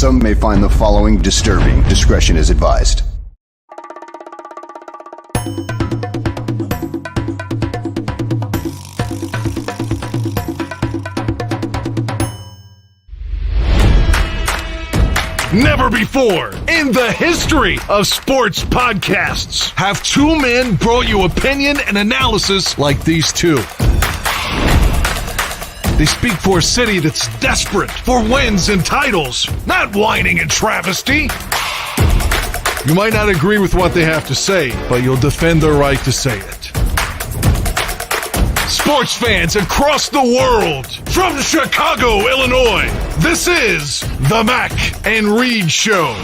Some may find the following disturbing. Discretion is advised. Never before in the history of sports podcasts have two men brought you opinion and analysis like these two. They speak for a city that's desperate for wins and titles, not whining and travesty. You might not agree with what they have to say, but you'll defend their right to say it. Sports fans across the world, from Chicago, Illinois, this is the Mac and Reed Show.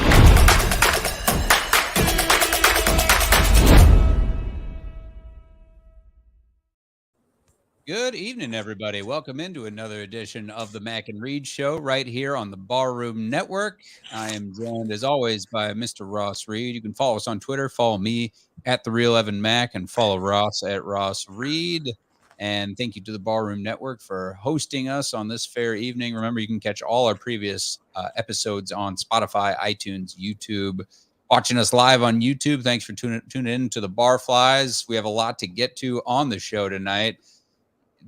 Good evening, everybody. Welcome into another edition of the Mac and Reed Show right here on the Barroom Network. I am joined, as always, by Mr. Ross Reed. You can follow us on Twitter. Follow me at The Real Evan Mac and follow Ross at Ross Reed. And thank you to the Barroom Network for hosting us on this fair evening. Remember, you can catch all our previous episodes on Spotify, iTunes, YouTube. Watching us live on YouTube, thanks for tuning in to the Barflies. We have a lot to get to on the show tonight.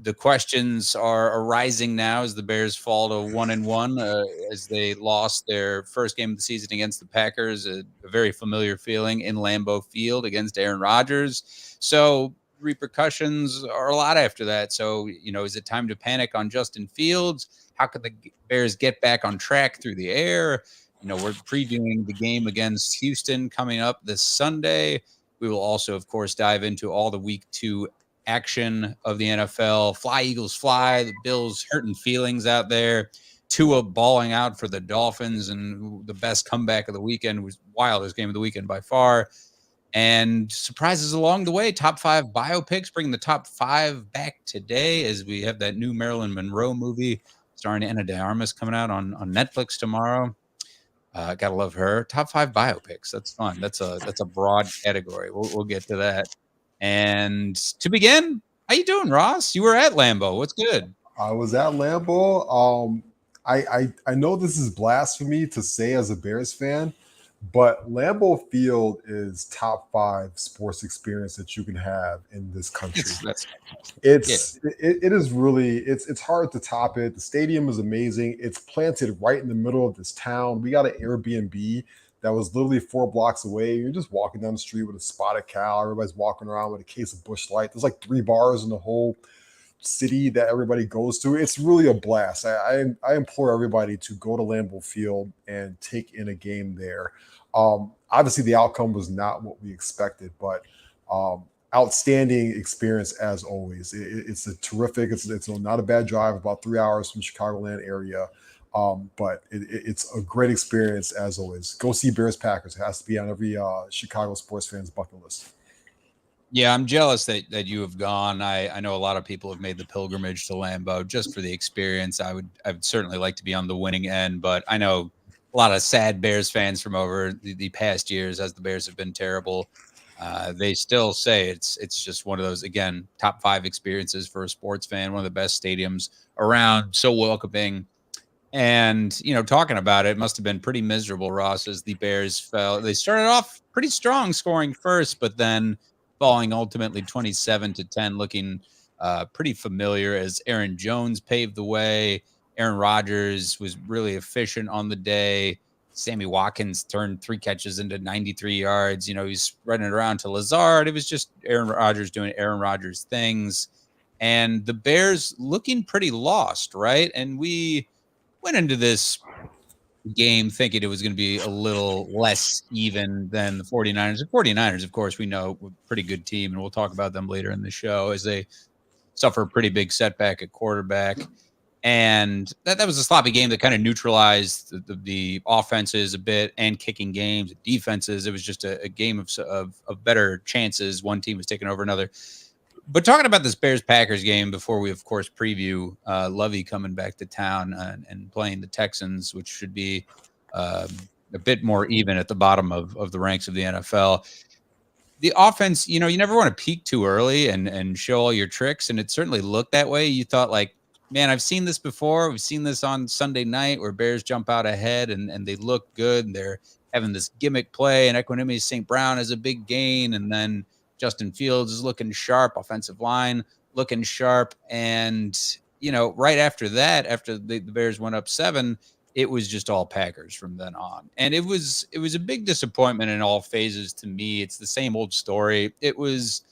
The questions are arising now as the Bears fall to 1-1 as they lost their first game of the season against the Packers, a very familiar feeling in Lambeau Field against Aaron Rodgers. So repercussions are a lot after that. So, is it time to panic on Justin Fields? How could the Bears get back on track through the air? We're previewing the game against Houston coming up this Sunday. We will also, of course, dive into all the week 2 action of the NFL. Fly, Eagles, fly. The Bills hurting feelings out there. Tua balling out for the Dolphins, and the best comeback of the weekend was wildest game of the weekend by far. And surprises along the way. Top 5 biopics, bringing the top 5 back today as we have that new Marilyn Monroe movie starring Ana de Armas coming out on Netflix tomorrow. Gotta love her. Top 5 biopics. That's fun. That's a broad category. We'll get to that. And to begin, how you doing, Ross? You were at Lambeau. What's good? I was at Lambeau. I know this is blasphemy to say as a Bears fan, but Lambeau Field is top 5 sports experience that you can have in this country. It is really it's hard to top it. The stadium is amazing. It's planted right in the middle of this town. We got an Airbnb that was literally 4 blocks away. You're just walking down the street with a spotted cow. Everybody's walking around with a case of Busch Light. There's like 3 bars in the whole city that everybody goes to. It's really a blast. I implore everybody to go to Lambeau Field and take in a game there. Obviously, the outcome was not what we expected, but outstanding experience as always. It's a terrific. It's not a bad drive. About 3 hours from the Chicagoland area. But it's a great experience as always. Go see Bears Packers. It has to be on every Chicago sports fan's bucket list. Yeah, I'm jealous that you have gone. I know a lot of people have made the pilgrimage to Lambeau just for the experience. I would certainly like to be on the winning end, but I know a lot of sad Bears fans from over the past years as the Bears have been terrible. They still say it's just one of those, again, top 5 experiences for a sports fan, one of the best stadiums around, so welcoming. And, talking about it must have been pretty miserable, Ross, as the Bears fell. They started off pretty strong, scoring first, but then falling ultimately 27-10, looking pretty familiar as Aaron Jones paved the way. Aaron Rodgers was really efficient on the day. Sammy Watkins turned 3 catches into 93 yards. He's spreading it around to Lazard. It was just Aaron Rodgers doing Aaron Rodgers things. And the Bears looking pretty lost, right? And we went into this game thinking it was going to be a little less even than the 49ers. The 49ers, of course, we know, a pretty good team, and we'll talk about them later in the show as they suffer a pretty big setback at quarterback. And that was a sloppy game that kind of neutralized the offenses a bit and kicking games, defenses. It was just a game of better chances. One team was taking over another. But talking about this Bears-Packers game before we, of course, preview Lovey coming back to town and playing the Texans, which should be a bit more even at the bottom of the ranks of the NFL. The offense, you never want to peak too early and show all your tricks, and it certainly looked that way. You thought, like, man, I've seen this before. We've seen this on Sunday night where Bears jump out ahead and they look good. And they're having this gimmick play, and Equanimous St. Brown has a big gain. And then Justin Fields is looking sharp, offensive line looking sharp. And, right after that, after the Bears went up 7, it was just all Packers from then on. And it was a big disappointment in all phases to me. It's the same old story. It was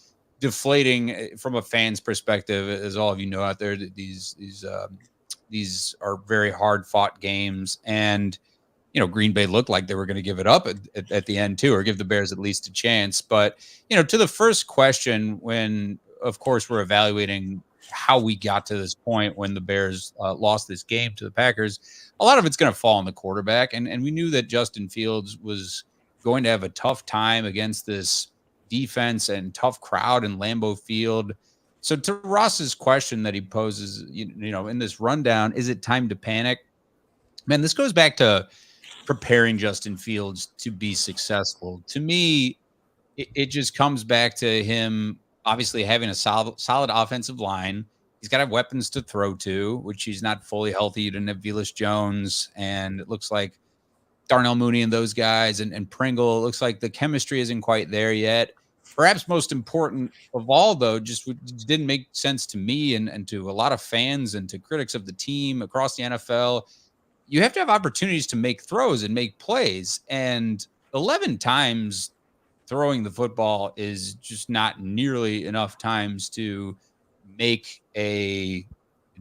deflating from a fan's perspective, as all of you know out there. That these are very hard fought games, and Green Bay looked like they were going to give it up at the end too, or give the Bears at least a chance. But to the first question, when of course we're evaluating how we got to this point when the Bears lost this game to the Packers, a lot of it's going to fall on the quarterback, and we knew that Justin Fields was going to have a tough time against this defense and tough crowd in Lambeau Field. So to Ross's question that he poses, in this rundown, is it time to panic? Man, this goes back to preparing Justin Fields to be successful. To me, it just comes back to him obviously having a solid offensive line. He's got to have weapons to throw to, which he's not fully healthy. You didn't have Velus Jones, and it looks like Darnell Mooney and those guys and Pringle. It looks like the chemistry isn't quite there yet. Perhaps most important of all, though, just didn't make sense to me and to a lot of fans and to critics of the team across the NFL. You have to have opportunities to make throws and make plays. And 11 times throwing the football is just not nearly enough times to make a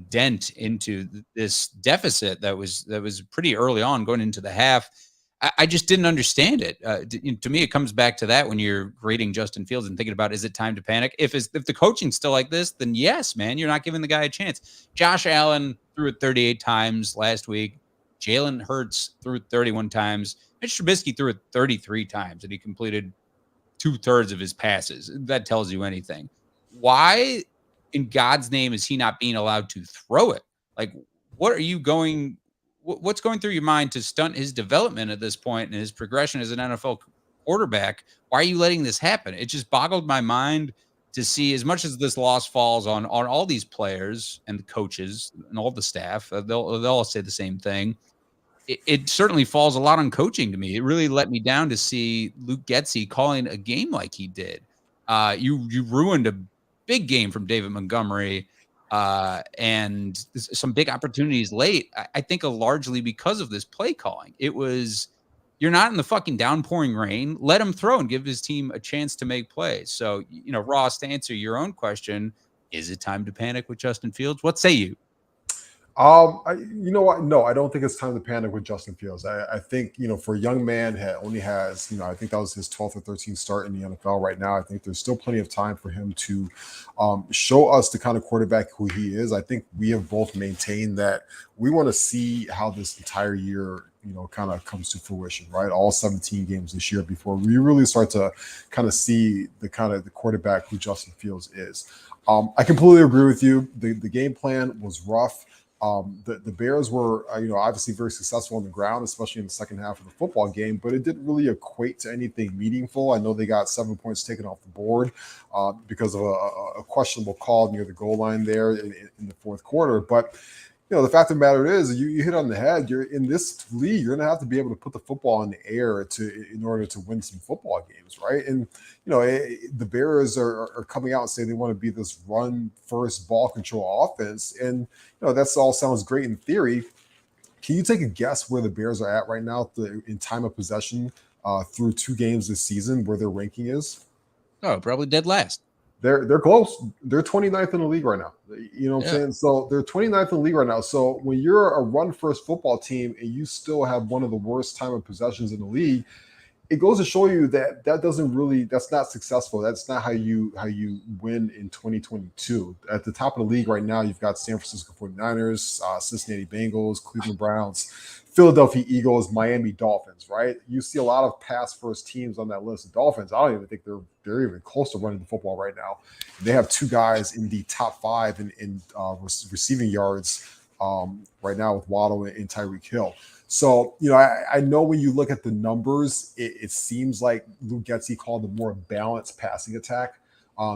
dent into this deficit that was pretty early on going into the half. I just didn't understand it. To me, it comes back to that when you're grading Justin Fields and thinking about, is it time to panic? If the coaching's still like this, then yes, man, you're not giving the guy a chance. Josh Allen threw it 38 times last week. Jalen Hurts threw it 31 times. Mitch Trubisky threw it 33 times, and he completed 2/3 of his passes. That tells you anything. Why in God's name is he not being allowed to throw it? Like, what's going through your mind to stunt his development at this point and his progression as an NFL quarterback? Why are you letting this happen? It just boggled my mind to see, as much as this loss falls on all these players and the coaches and all the staff. They'll all say the same thing. It certainly falls a lot on coaching to me. It really let me down to see Luke Getsy calling a game like he did. You ruined a big game from David Montgomery and some big opportunities late. I think largely because of this play calling. It was, you're not in the fucking downpouring rain. Let him throw and give his team a chance to make plays. So, Ross, to answer your own question, is it time to panic with Justin Fields? What say you? You know what? No, I don't think it's time to panic with Justin Fields. I think, for a young man only has, I think that was his 12th or 13th start in the NFL right now. I think there's still plenty of time for him to show us the kind of quarterback who he is. I think we have both maintained that we want to see how this entire year, kind of comes to fruition, right? All 17 games this year before we really start to kind of see the quarterback who Justin Fields is. I completely agree with you. The game plan was rough. The Bears were, obviously very successful on the ground, especially in the second half of the football game, but it didn't really equate to anything meaningful. I know they got 7 points taken off the board because of a questionable call near the goal line there in the fourth quarter. But, the fact of the matter is, you hit on the head. You're in this league, you're going to have to be able to put the football in the air in order to win some football games, right? And, the Bears are coming out and saying they want to be this run first ball control offense. And, that all sounds great in theory. Can you take a guess where the Bears are at right now in time of possession through 2 games this season, where their ranking is? Oh, probably dead last. They're close. They're 29th in the league right now. You know what I'm saying? So they're 29th in the league right now. So when you're a run first football team and you still have one of the worst time of possessions in the league, it goes to show you that that's not successful. That's not how you win in 2022. At the top of the league right now, you've got San Francisco 49ers, Cincinnati Bengals, Cleveland Browns, Philadelphia Eagles, Miami Dolphins, right? You see a lot of pass first teams on that list. The Dolphins, I don't even think they're even close to running the football right now. They have 2 guys in the top 5 in receiving yards right now with Waddle and Tyreek Hill. So, I know when you look at the numbers, it seems like Luke Getsy called a more balanced passing attack.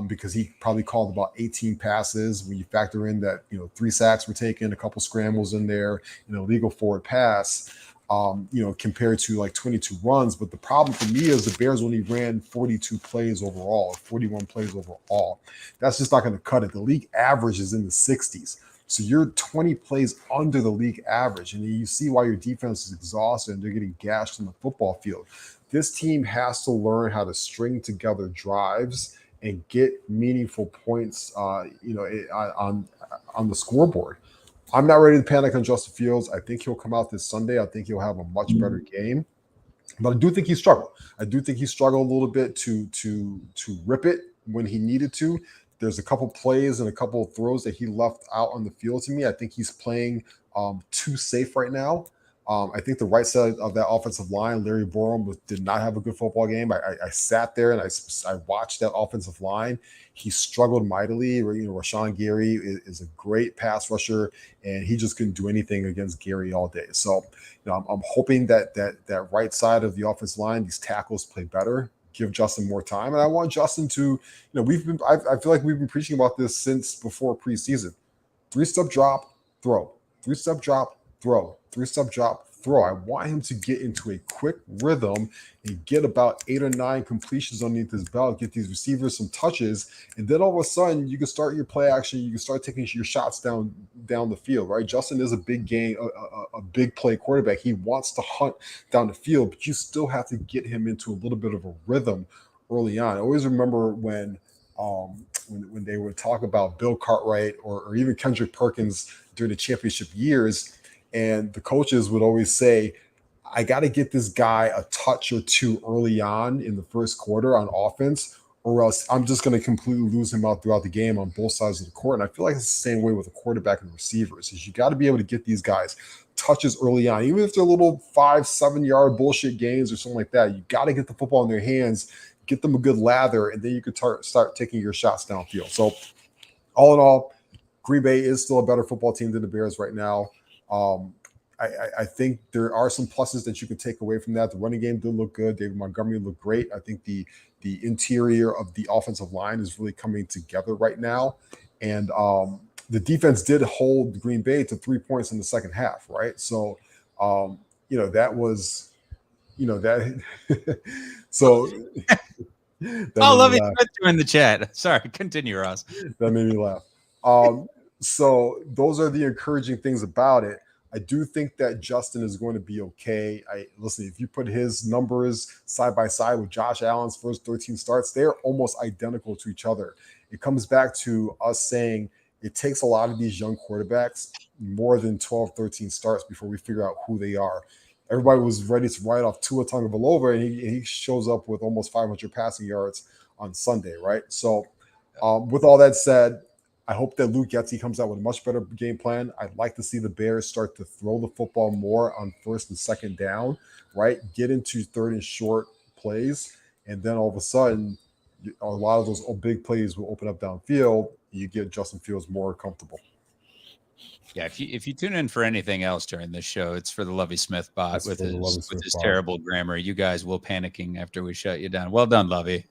because he probably called about 18 passes. When you factor in that, 3 sacks were taken, a couple scrambles in there, illegal forward pass, compared to like 22 runs. But the problem for me is the Bears only ran 42 plays overall, 41 plays overall. That's just not going to cut it. The league average is in the 60s. So you're 20 plays under the league average. And you see why your defense is exhausted and they're getting gashed on the football field. This team has to learn how to string together drives and get meaningful points, on the scoreboard. I'm not ready to panic on Justin Fields. I think he'll come out this Sunday. I think he'll have a much better game. But I do think he struggled. I do think he struggled a little bit to rip it when he needed to. There's a couple plays and a couple of throws that he left out on the field to me. I think he's playing too safe right now. I think the right side of that offensive line, Larry Borom, did not have a good football game. I sat there and I watched that offensive line. He struggled mightily. Rashawn Gary is a great pass rusher, and he just couldn't do anything against Gary all day. So, I'm hoping that right side of the offensive line, these tackles play better. Give Justin more time, and I want Justin to. I feel like we've been preaching about this since before preseason. 3-step drop, throw. 3-step drop, throw. 3-step drop, throw. I want him to get into a quick rhythm and get about 8 or 9 completions underneath his belt, get these receivers some touches, and then all of a sudden you can start your play action. You can start taking your shots down the field, right? Justin is a big game, a big play quarterback. He wants to hunt down the field, but you still have to get him into a little bit of a rhythm early on. I always remember when they would talk about Bill Cartwright or even Kendrick Perkins during the championship years. And the coaches would always say, I got to get this guy a touch or two early on in the first quarter on offense, or else I'm just going to completely lose him out throughout the game on both sides of the court. And I feel like it's the same way with a quarterback and receivers, is you got to be able to get these guys touches early on, even if they're little 5-7 yard bullshit games or something like that. You got to get the football in their hands, get them a good lather, and then you could start taking your shots downfield. So all in all, Green Bay is still a better football team than the Bears right now. I think there are some pluses that you could take away from that. The running game did look good. David Montgomery looked great. I think the interior of the offensive line is really coming together right now. And the defense did hold Green Bay to 3 points in the second half, right? So, that was, that. So. I love it in the chat. Sorry, continue, Ross. That made me laugh. So those are the encouraging things about it. I do think that Justin is going to be okay. Listen, if you put his numbers side by side with Josh Allen's first 13 starts, they're almost identical to each other. It comes back to us saying it takes a lot of these young quarterbacks more than 12, 13 starts before we figure out who they are. Everybody was ready to write off Tua Tagovailoa, and he shows up with almost 500 passing yards on Sunday, right? So with all that said, I hope that Luke Getsy comes out with a much better game plan. I'd like to see the Bears start to throw the football more on first and second down, right? Get into third and short plays, and then all of a sudden, a lot of those big plays will open up downfield. You get Justin Fields more comfortable. Yeah, if you tune in for anything else during this show, it's for the Lovie Smith bot with his terrible grammar. You guys will panicking after we shut you down. Well done, Lovie.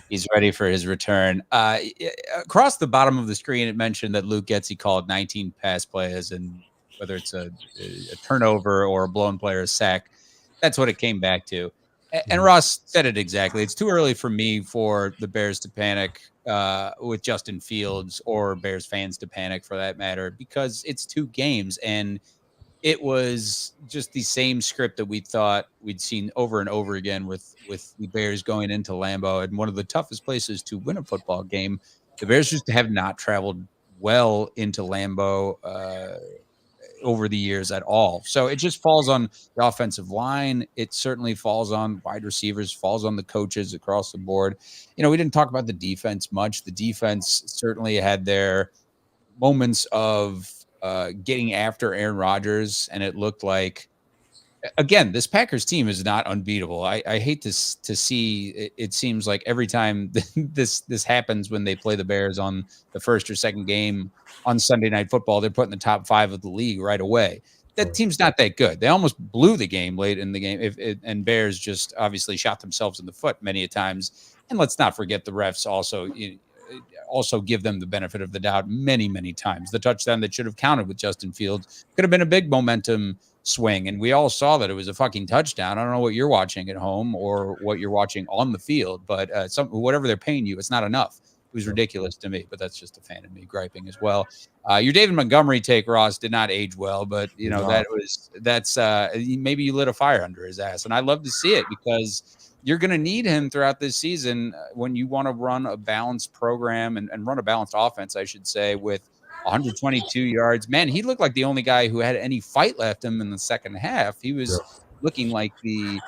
He's ready for his return. Across the bottom of the screen, it mentioned that Luke Getsy called 19 pass plays, and whether it's a turnover or a blown player sack, that's what it came back to. And Ross said it exactly. It's too early for me for the Bears to panic with Justin Fields, or Bears fans to panic for that matter, because it's 2 games and it was just the same script that we thought we'd seen over and over again with the Bears going into Lambeau, and one of the toughest places to win a football game. The Bears just have not traveled well into Lambeau over the years at all. So it just falls on the offensive line. It certainly falls on wide receivers, falls on the coaches across the board. We didn't talk about the defense much. The defense certainly had their moments of getting after Aaron Rodgers, and it looked like, again, this Packers team is not unbeatable. I hate to see it seems like every time this happens when they play the Bears on the first or second game on Sunday Night Football, they're put in the top 5 of the league right away. that team's not that good. They almost blew the game late in the game, and Bears just obviously shot themselves in the foot many a times. And let's not forget the refs also give them the benefit of the doubt many times. The touchdown that should have counted with Justin Fields could have been a big momentum swing, and we all saw that it was a fucking touchdown. I don't know what you're watching at home or what you're watching on the field, but whatever they're paying you, it's not enough. It was ridiculous to me, but that's just a fan of me griping as well. Your David Montgomery take, Ross, did not age well, but that's maybe you lit a fire under his ass, and I love to see it because you're going to need him throughout this season when you want to run a balanced program and run a balanced offense, I should say, with 122 yards. Man, he looked like the only guy who had any fight left him in the second half. He was looking like the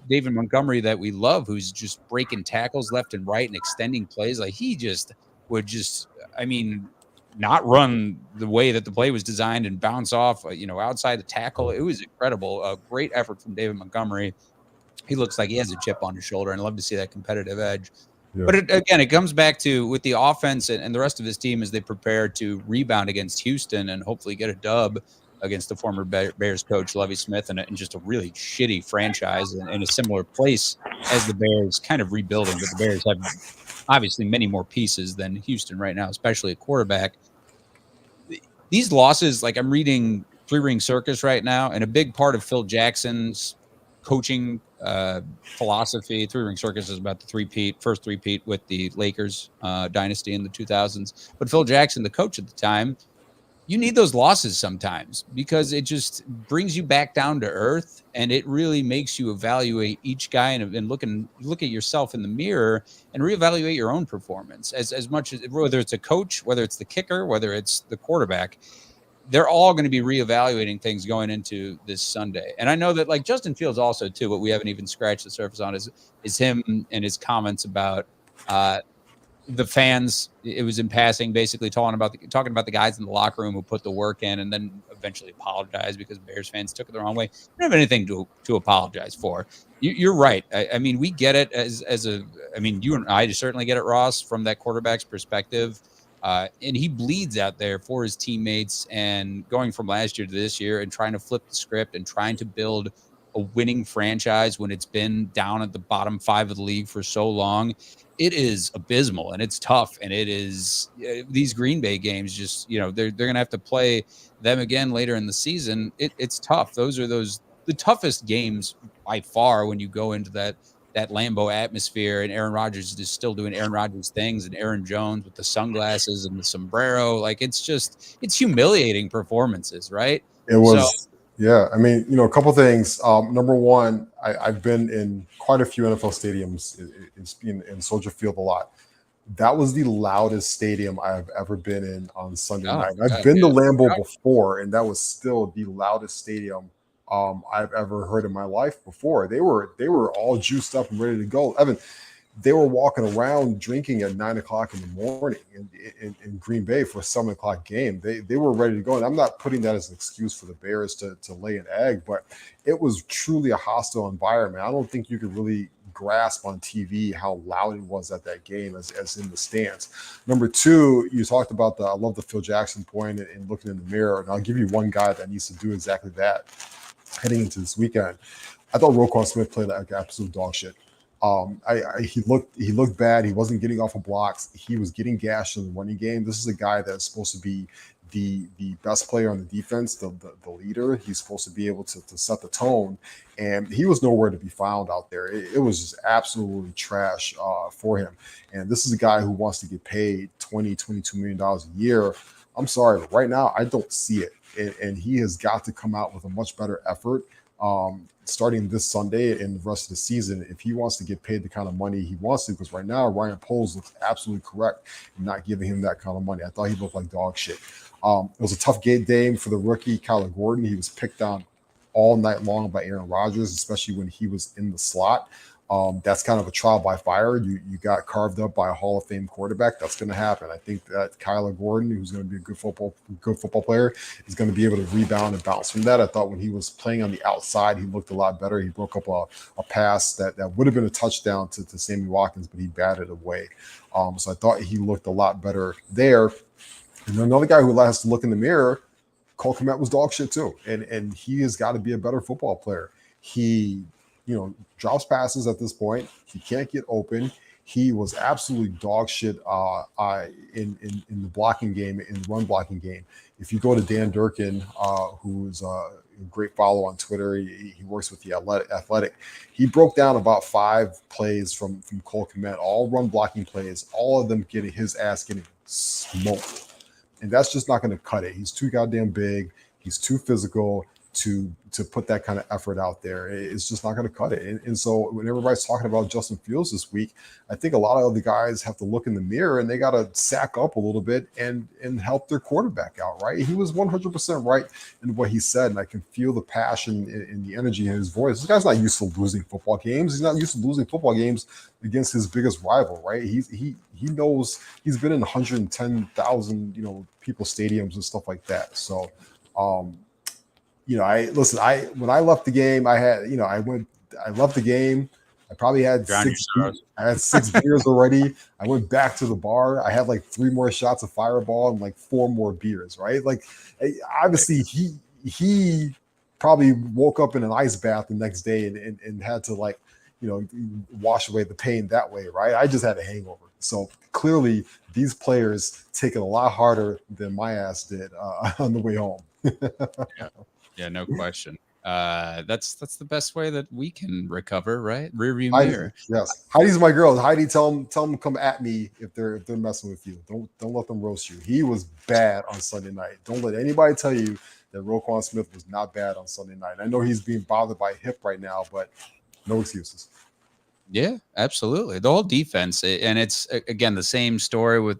David Montgomery that we love, who's just breaking tackles left and right and extending plays. Like he just would not run the way that the play was designed and bounce off, outside the tackle. It was incredible. A great effort from David Montgomery. He looks like he has a chip on his shoulder, and I love to see that competitive edge. Yeah. But it comes back to with the offense and the rest of his team as they prepare to rebound against Houston and hopefully get a dub against the former Bears coach, Lovie Smith, and just a really shitty franchise in a similar place as the Bears, kind of rebuilding. But the Bears have obviously many more pieces than Houston right now, especially at quarterback. These losses, like I'm reading Three Ring Circus right now, and a big part of Phil Jackson's coaching philosophy. Three Ring Circus is about the first three-peat with the Lakers dynasty in the 2000s. But Phil Jackson, the coach at the time, you need those losses sometimes because it just brings you back down to earth, and it really makes you evaluate each guy and look at yourself in the mirror and reevaluate your own performance as much as whether it's a coach, whether it's the kicker, whether it's the quarterback. They're all going to be reevaluating things going into this Sunday. And I know that like Justin Fields also too, what we haven't even scratched the surface on is him and his comments about the fans. It was in passing, basically talking about the guys in the locker room who put the work in and then eventually apologized because Bears fans took it the wrong way. We don't have anything to apologize for. You're right. I mean, we get it you and I certainly get it, Ross, from that quarterback's perspective. And he bleeds out there for his teammates and going from last year to this year and trying to flip the script and trying to build a winning franchise when it's been down at the bottom 5 of the league for so long. It is abysmal and it's tough. And it is these Green Bay games just, they're going to have to play them again later in the season. It's tough. Those are the toughest games by far when you go into that Lambeau atmosphere and Aaron Rodgers is still doing Aaron Rodgers things and Aaron Jones with the sunglasses and the sombrero. Like it's humiliating performances, right? It was, yeah. I mean, a couple things. Number one, I've been in quite a few NFL stadiums in Soldier Field a lot. That was the loudest stadium I've ever been in on Sunday night. I've been to Lambeau before, and that was still the loudest stadium I've ever heard in my life before. They were all juiced up and ready to go. Evan, they were walking around drinking at 9:00 in the morning in Green Bay for a 7:00 game. They were ready to go. And I'm not putting that as an excuse for the Bears to lay an egg, but it was truly a hostile environment. I don't think you could really grasp on TV how loud it was at that game as in the stands. Number two, you talked about I love the Phil Jackson point and looking in the mirror. And I'll give you one guy that needs to do exactly that heading into this weekend. I thought Roquan Smith played like absolute dog shit. He looked bad. He wasn't getting off of blocks. He was getting gashed in the running game. This is a guy that's supposed to be the best player on the defense, the leader. He's supposed to be able to set the tone, and he was nowhere to be found out there. It was just absolutely trash for him. And this is a guy who wants to get paid $22 million a year. I'm sorry, but right now I don't see it. And he has got to come out with a much better effort starting this Sunday and the rest of the season if he wants to get paid the kind of money he wants to, because right now Ryan Poles looks absolutely correct in not giving him that kind of money. I thought he looked like dog shit. It was a tough game for the rookie, Kyler Gordon. He was picked on all night long by Aaron Rodgers, especially when he was in the slot. That's kind of a trial by fire. You got carved up by a Hall of Fame quarterback. That's going to happen. I think that Kyler Gordon, who's going to be a good football player, is going to be able to rebound and bounce from that. I thought when he was playing on the outside, he looked a lot better. He broke up a pass that would have been a touchdown to Sammy Watkins, but he batted away. So I thought he looked a lot better there. And another guy who has to look in the mirror, Cole Kmet was dog shit too, and he has got to be a better football player. He, drops passes at this point. He can't get open. He was absolutely dog shit in the blocking game, in the run blocking game. If you go to Dan Durkin, who's a great follow on Twitter, he works with the Athletic. He broke down about 5 plays from Cole Kmet, all run blocking plays, all of them getting his ass getting smoked. And that's just not going to cut it. He's too goddamn big. He's too physical to put that kind of effort out there. It's just not going to cut it. And so when everybody's talking about Justin Fields this week, I think a lot of the guys have to look in the mirror and they got to sack up a little bit and help their quarterback out, right? He was 100% right in what he said, and I can feel the passion and the energy in his voice. This guy's not used to losing football games. He's not used to losing football games against his biggest rival, right? He knows he's been in 110,000, people stadiums and stuff like that. So, when I left the game, I left the game. I probably had six beers already. I went back to the bar. I had like 3 more shots of Fireball and like 4 more beers, right? Like, obviously he probably woke up in an ice bath the next day and had to wash away the pain that way, right? I just had a hangover. So clearly these players take it a lot harder than my ass did on the way home. Yeah, no question. That's the best way that we can recover, right? Rearview mirror. Yes, Heidi's my girl. Heidi, tell them come at me if they're messing with you. Don't let them roast you. He was bad on Sunday night. Don't let anybody tell you that Roquan Smith was not bad on Sunday night. I know he's being bothered by hip right now, but no excuses. Yeah, absolutely. The whole defense, and it's again the same story with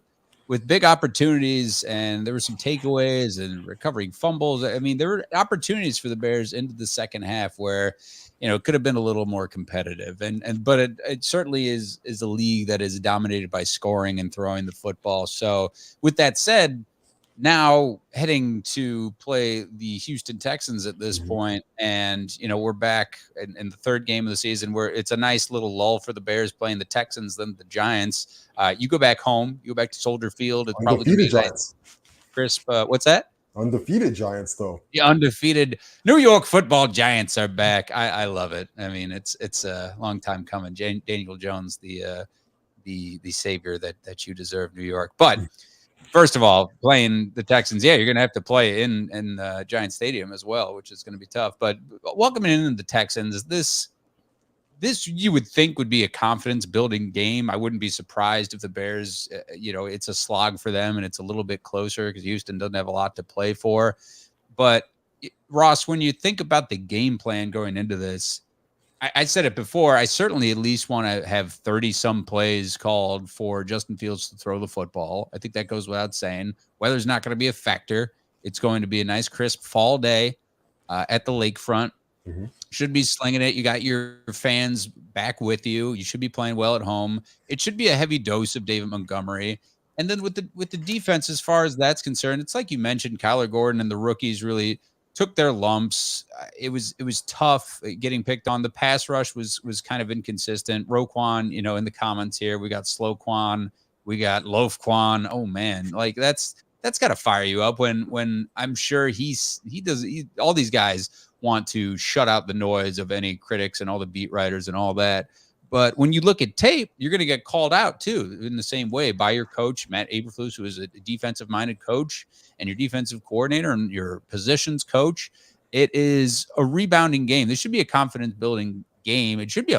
big opportunities, and there were some takeaways and recovering fumbles. I mean, there were opportunities for the Bears into the second half where, it could have been a little more competitive. But it certainly is a league that is dominated by scoring and throwing the football. So with that said, now heading to play the Houston Texans at this point, and we're back in the 3rd game of the season, where it's a nice little lull for the Bears playing the Texans, then the Giants. You go back home, you go back to Soldier Field. It's probably going to be Giants. Crisp. What's that? Undefeated Giants, though. The undefeated New York Football Giants are back. I love it. I mean, it's a long time coming. Daniel Jones, the savior that you deserve, New York. But first of all, playing the Texans, you're going to have to play in Giant Stadium as well, which is going to be tough. But welcoming in the Texans, this you would think would be a confidence-building game. I wouldn't be surprised if the Bears, it's a slog for them and it's a little bit closer because Houston doesn't have a lot to play for. But, Ross, when you think about the game plan going into this, I said it before, I certainly at least want to have 30-some plays called for Justin Fields to throw the football. I think that goes without saying. Weather's not going to be a factor. It's going to be a nice, crisp fall day at the lakefront. Mm-hmm. Should be slinging it. You got your fans back with you. You should be playing well at home. It should be a heavy dose of David Montgomery. And then with the defense, as far as that's concerned, it's like you mentioned, Kyler Gordon and the rookies really took their lumps. It was tough getting picked on. The pass rush was kind of inconsistent. Roquan, in the comments here, we got Slow Quan, we got Loaf Quan. Oh man, like that's got to fire you up when I'm sure all these guys want to shut out the noise of any critics and all the beat writers and all that. But when you look at tape, you're going to get called out too in the same way by your coach, Matt Eberflus, who is a defensive-minded coach, and your defensive coordinator and your positions coach. It is a rebounding game. This should be a confidence-building game. It should be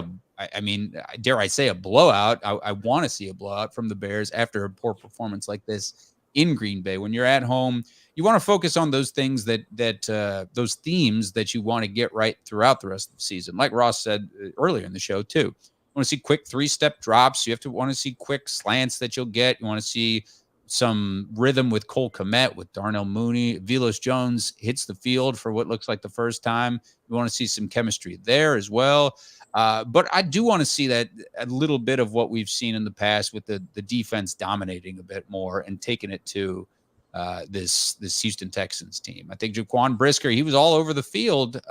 dare I say a blowout. I want to see a blowout from the Bears after a poor performance like this in Green Bay. When you're at home, you want to focus on those things those themes that you want to get right throughout the rest of the season. Like Ross said earlier in the show too, you want to see quick 3-step drops. You want to see quick slants that you'll get. You want to see some rhythm with Cole Kmet, with Darnell Mooney. Velos Jones hits the field for what looks like the first time. You want to see some chemistry there as well. But I do want to see that a little bit of what we've seen in the past with the defense dominating a bit more and taking it to this Houston Texans team. I think Jaquan Brisker, he was all over the field,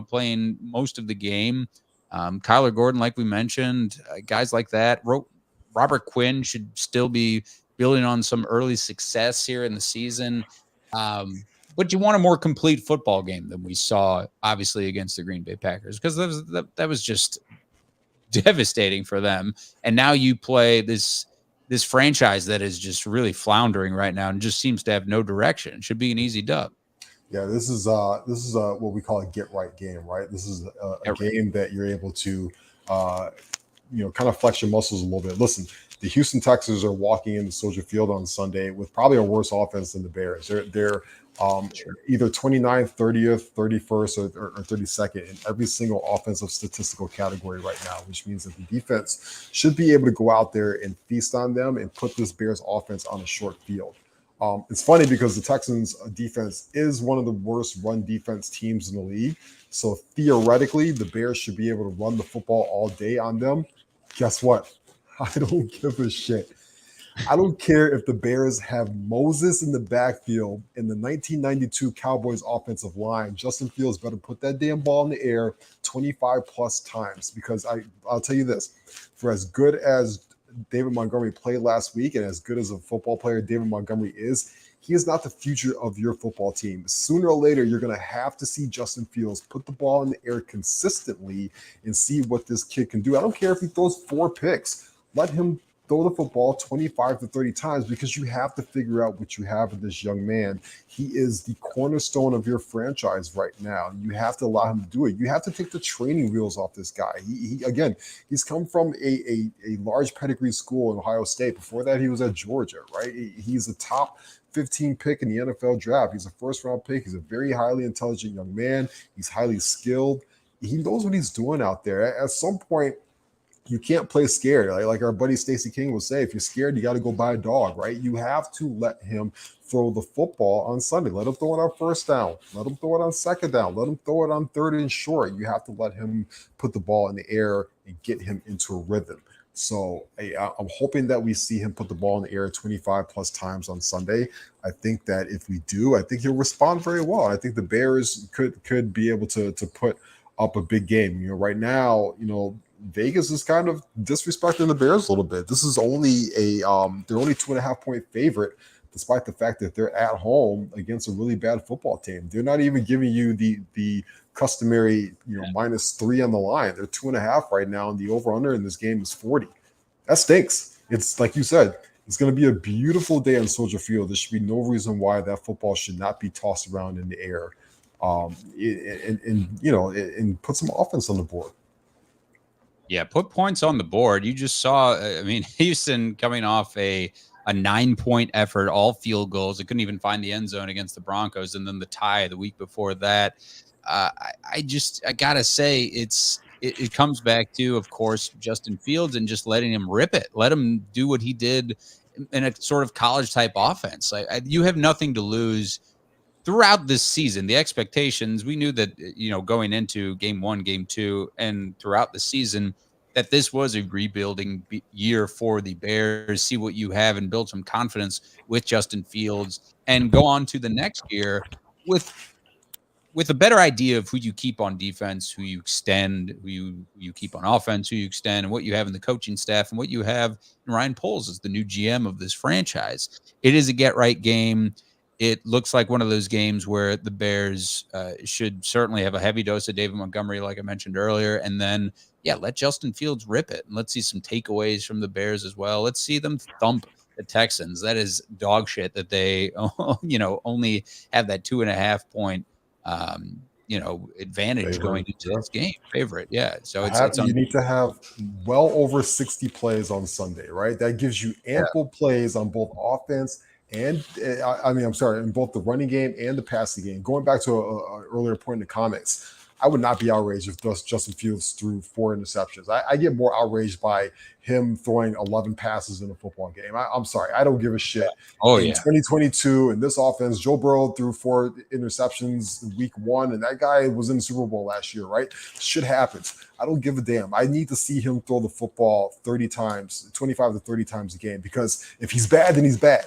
playing most of the game. Kyler Gordon, like we mentioned, guys like that. Robert Quinn should still be building on some early success here in the season. But you want a more complete football game than we saw, obviously, against the Green Bay Packers, because that was just devastating for them. And now you play this franchise that is just really floundering right now and just seems to have no direction. It should be an easy dub. Yeah, this is what we call a get right game, right? This is a game that you're able to kind of flex your muscles a little bit. Listen, the Houston Texans are walking into Soldier Field on Sunday with probably a worse offense than the Bears. They're either 29th, 30th, 31st, or 32nd in every single offensive statistical category right now, which means that the defense should be able to go out there and feast on them and put this Bears offense on a short field. It's funny because the Texans defense is one of the worst run defense teams in the league. So theoretically, the Bears should be able to run the football all day on them. Guess what? I don't give a shit. I don't care if the Bears have Moses in the backfield in the 1992 Cowboys offensive line. Justin Fields better put that damn ball in the air 25 plus times, because I'll tell you this, for as good as David Montgomery played last week and as good as a football player David Montgomery is, he is not the future of your football team. Sooner or later, you're going to have to see Justin Fields put the ball in the air consistently and see what this kid can do. I don't care if he throws 4 picks. Let him throw the football 25 to 30 times, because you have to figure out what you have in this young man. He is the cornerstone of your franchise right now. You have to allow him to do it. You have to take the training wheels off this guy. He's come from a large pedigree school in Ohio State. Before that, he was at Georgia, right? He's a top 15 pick in the NFL draft. He's a first-round pick. He's a very highly intelligent young man. He's highly skilled. He knows what he's doing out there. At some point, you can't play scared. Like our buddy Stacey King will say, if you're scared, you got to go buy a dog, right? You have to let him throw the football on Sunday. Let him throw it on first down. Let him throw it on second down. Let him throw it on third and short. You have to let him put the ball in the air and get him into a rhythm. So I'm hoping that we see him put the ball in the air 25 plus times on Sunday. I think that if we do, I think he'll respond very well. I think the Bears could be able to put up a big game. Right now, Vegas is kind of disrespecting the Bears a little bit. This is only they're only 2.5 point favorite, despite the fact that they're at home against a really bad football team. They're not even giving you the customary, -3 on the line. They're 2.5 right now, and the over/under in this game is 40. That stinks. It's like you said, it's going to be a beautiful day on Soldier Field. There should be no reason why that football should not be tossed around in the air, and put some offense on the board. Yeah, put points on the board. You just saw, Houston coming off a 9-point effort, all field goals. They couldn't even find the end zone against the Broncos, and then the tie the week before that. I gotta say, it comes back to, of course, Justin Fields and just letting him rip it. Let him do what he did in a sort of college type offense. You have nothing to lose. Throughout this season, the expectations, we knew that, going into game 1, game 2, and throughout the season, that this was a rebuilding year for the Bears. See what you have and build some confidence with Justin Fields and go on to the next year with a better idea of who you keep on defense, who you extend, who you keep on offense, who you extend, and what you have in the coaching staff, and what you have in Ryan Poles as the new GM of this franchise. It is a get-right game. It looks like one of those games where the Bears should certainly have a heavy dose of David Montgomery, like I mentioned earlier, and then, let Justin Fields rip it. And let's see some takeaways from the Bears as well. Let's see them thump the Texans. That is dog shit that they, only have that 2.5 point, advantage going into this game. Favorite, yeah. So you need to have well over 60 plays on Sunday, right? That gives you ample plays on both offense and in both the running game and the passing game. Going back to an earlier point in the comments, I would not be outraged if Justin Fields threw 4 interceptions. I get more outraged by him throwing 11 passes in a football game. I'm sorry. I don't give a shit. In 2022, in this offense, Joe Burrow threw 4 interceptions in week 1, and that guy was in the Super Bowl last year, right? Shit happens. I don't give a damn. I need to see him throw the football 30 times, 25 to 30 times a game, because if he's bad, then he's bad.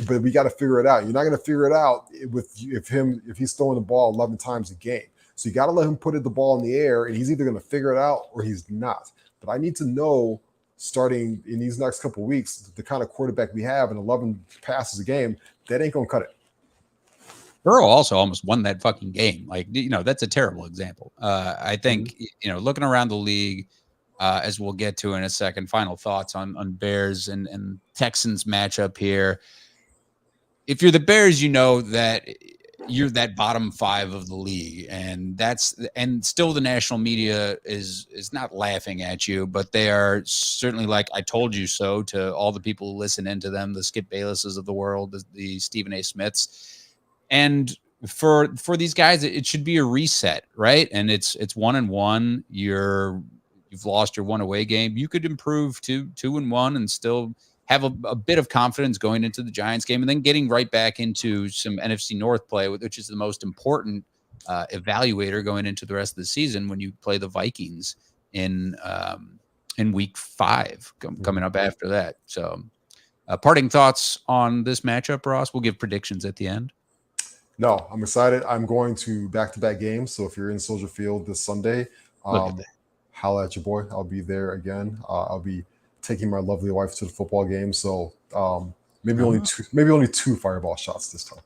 But we got to figure it out. You're not going to figure it out if he's throwing the ball 11 times a game. So you got to let him put the ball in the air, and he's either going to figure it out or he's not. But I need to know, starting in these next couple of weeks, the kind of quarterback we have and 11 passes a game, that ain't going to cut it. Burrow also almost won that fucking game. Like, that's a terrible example. I think, looking around the league, as we'll get to in a second, final thoughts on Bears and Texans matchup here. If you're the Bears, you know that you're that bottom 5 of the league, and still the national media is not laughing at you, but they are certainly like, I told you so to all the people who listen into them, the Skip Baylesses of the world, the Stephen A. Smiths. And for these guys, it should be a reset, right? And it's 1-1. You've lost your one away game. You could improve to 2-1 and still have a bit of confidence going into the Giants game, and then getting right back into some NFC North play, which is the most important evaluator going into the rest of the season when you play the Vikings in week 5 coming up after that. So parting thoughts on this matchup, Ross? We'll give predictions at the end. No, I'm excited. I'm going to back-to-back games. So if you're in Soldier Field this Sunday, holla at your boy. I'll be there again. I'll be taking my lovely wife to the football game. So maybe only two fireball shots this time.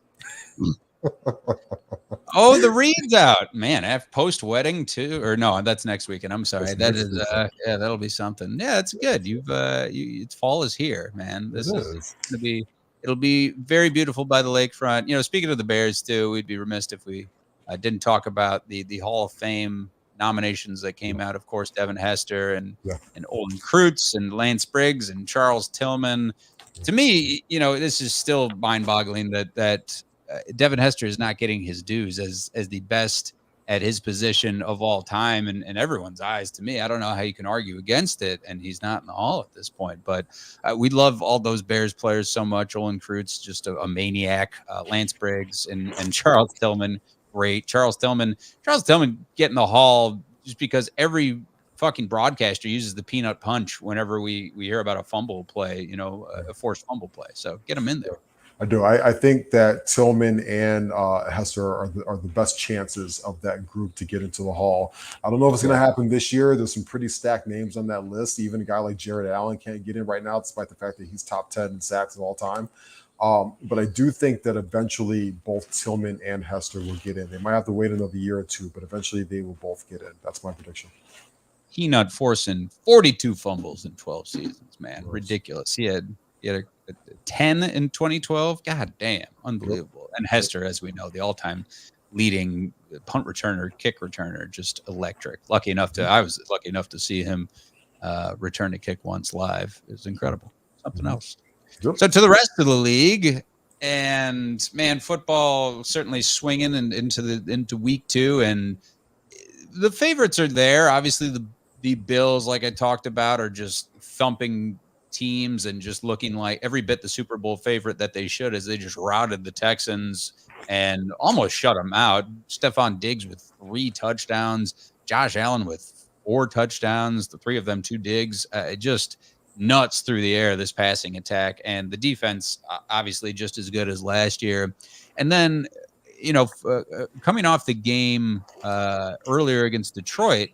Oh, the Reed's out, man. Post wedding too, or no? That's next weekend. I'm sorry. That'll be something. Yeah, that's good. It's fall is here, man. This is gonna be. It'll be very beautiful by the lakefront. Speaking of the Bears too, we'd be remiss if we didn't talk about the Hall of Fame nominations that came out. Of course, Devin Hester and Olin Kreutz and Lance Briggs and Charles Tillman. To me, this is still mind-boggling that Devin Hester is not getting his dues as the best at his position of all time in everyone's eyes. To me, I don't know how you can argue against it, and he's not in the Hall at this point. But we love all those Bears players so much. Olin Kreutz, just a maniac. Lance Briggs and Charles Tillman, great. Charles Tillman get in the Hall just because every fucking broadcaster uses the peanut punch whenever we hear about a fumble play, a forced fumble play. So get him in there. I do. I think that Tillman and Hester are the best chances of that group to get into the Hall. I don't know if it's going to happen this year. There's some pretty stacked names on that list. Even a guy like Jared Allen can't get in right now, despite the fact that he's top 10 in sacks of all time. But I do think that eventually both Tillman and Hester will get in. They might have to wait another year or two, but eventually they will both get in. That's my prediction. He not forcing 42 fumbles in 12 seasons, man. Ridiculous. He had a 10 in 2012. God damn, unbelievable. And Hester, as we know, the all-time leading punt returner, kick returner, just electric. I was lucky enough to see him return a kick once live. It was incredible. Something else. Yep. So to the rest of the league, and man, football certainly swinging into week 2, and the favorites are there. Obviously, the Bills, like I talked about, are just thumping teams and just looking like every bit the Super Bowl favorite that they should, as they just routed the Texans and almost shut them out. Stephon Diggs with 3 touchdowns, Josh Allen with 4 touchdowns, the 3 of them 2 Diggs. Just nuts through the air, this passing attack, and the defense obviously just as good as last year. And then, coming off the game earlier against Detroit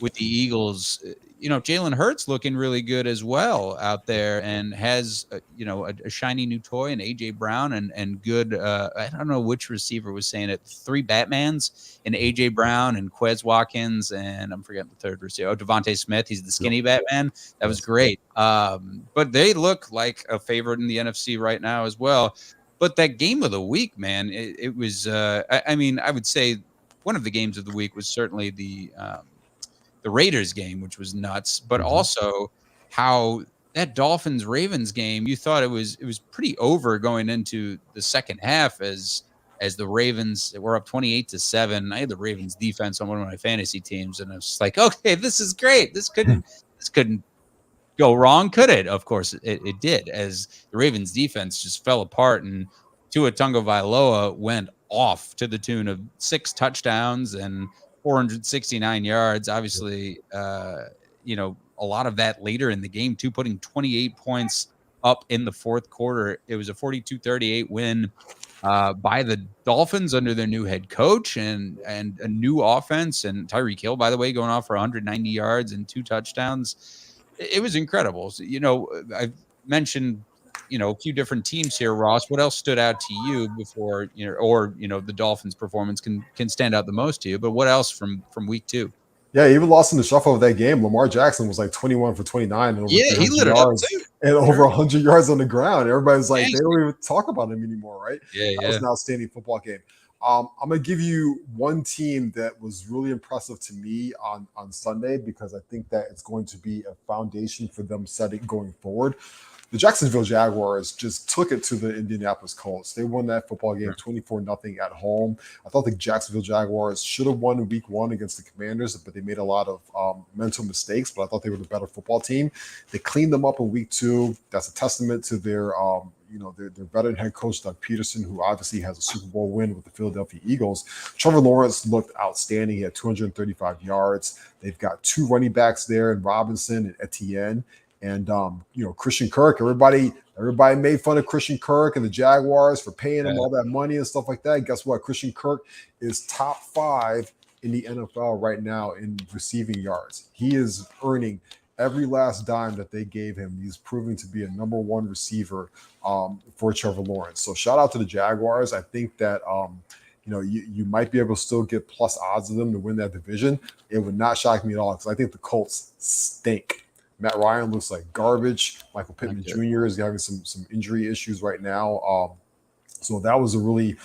with the Eagles, Jalen Hurts looking really good as well out there, and has a shiny new toy in AJ Brown and good. I don't know which receiver was saying it. 3 Batmans in AJ Brown and Quez Watkins, and I'm forgetting the third receiver. Devontae Smith. He's the skinny Batman. That was great. But they look like a favorite in the NFC right now as well. But that game of the week, man, it was. I would say one of the games of the week was certainly the Raiders game, which was nuts, but also how that Dolphins-Ravens game, you thought it was pretty over going into the second half as the Ravens were up 28-7. I had the Ravens defense on one of my fantasy teams, and I was just like, okay, this is great. This couldn't go wrong, could it? Of course it did, as the Ravens defense just fell apart, and Tua Tagovailoa went off to the tune of 6 touchdowns and 469 yards. Obviously, a lot of that later in the game too, putting 28 points up in the fourth quarter. It was a 42-38 win by the Dolphins under their new head coach and a new offense. And Tyreek Hill, by the way, going off for 190 yards and 2 touchdowns. It was incredible. So, I've mentioned a few different teams here, Ross. What else stood out to you before, or the Dolphins' performance can stand out the most to you? But what else from week 2? Yeah, even lost in the shuffle of that game. Lamar Jackson was like 21 for 29 and over Yeah, he 300 lit it up yards too. and over 100 yards on the ground. Everybody's like, Dang. they don't even talk about him anymore, right? Yeah, That was an outstanding football game. I'm going to give you one team that was really impressive to me on Sunday because I think that it's going to be a foundation for them setting going forward. The Jacksonville Jaguars just took it to the Indianapolis Colts. They won that football game 24-0 at home. I thought the Jacksonville Jaguars should have won in week 1 against the Commanders, but they made a lot of mental mistakes, but I thought they were the better football team. They cleaned them up in week 2. That's a testament to their their veteran head coach, Doug Peterson, who obviously has a Super Bowl win with the Philadelphia Eagles. Trevor Lawrence looked outstanding. He had 235 yards. They've got 2 running backs there in Robinson and Etienne. And Christian Kirk, everybody made fun of Christian Kirk and the Jaguars for paying him all that money and stuff like that. Guess what? Christian Kirk is top 5 in the NFL right now in receiving yards. He is earning every last dime that they gave him. He's proving to be a number 1 receiver for Trevor Lawrence. So shout out to the Jaguars. I think that you might be able to still get plus odds of them to win that division. It would not shock me at all because I think the Colts stink. Matt Ryan looks like garbage. Michael Pittman Jr. is having some injury issues right now. So that was a really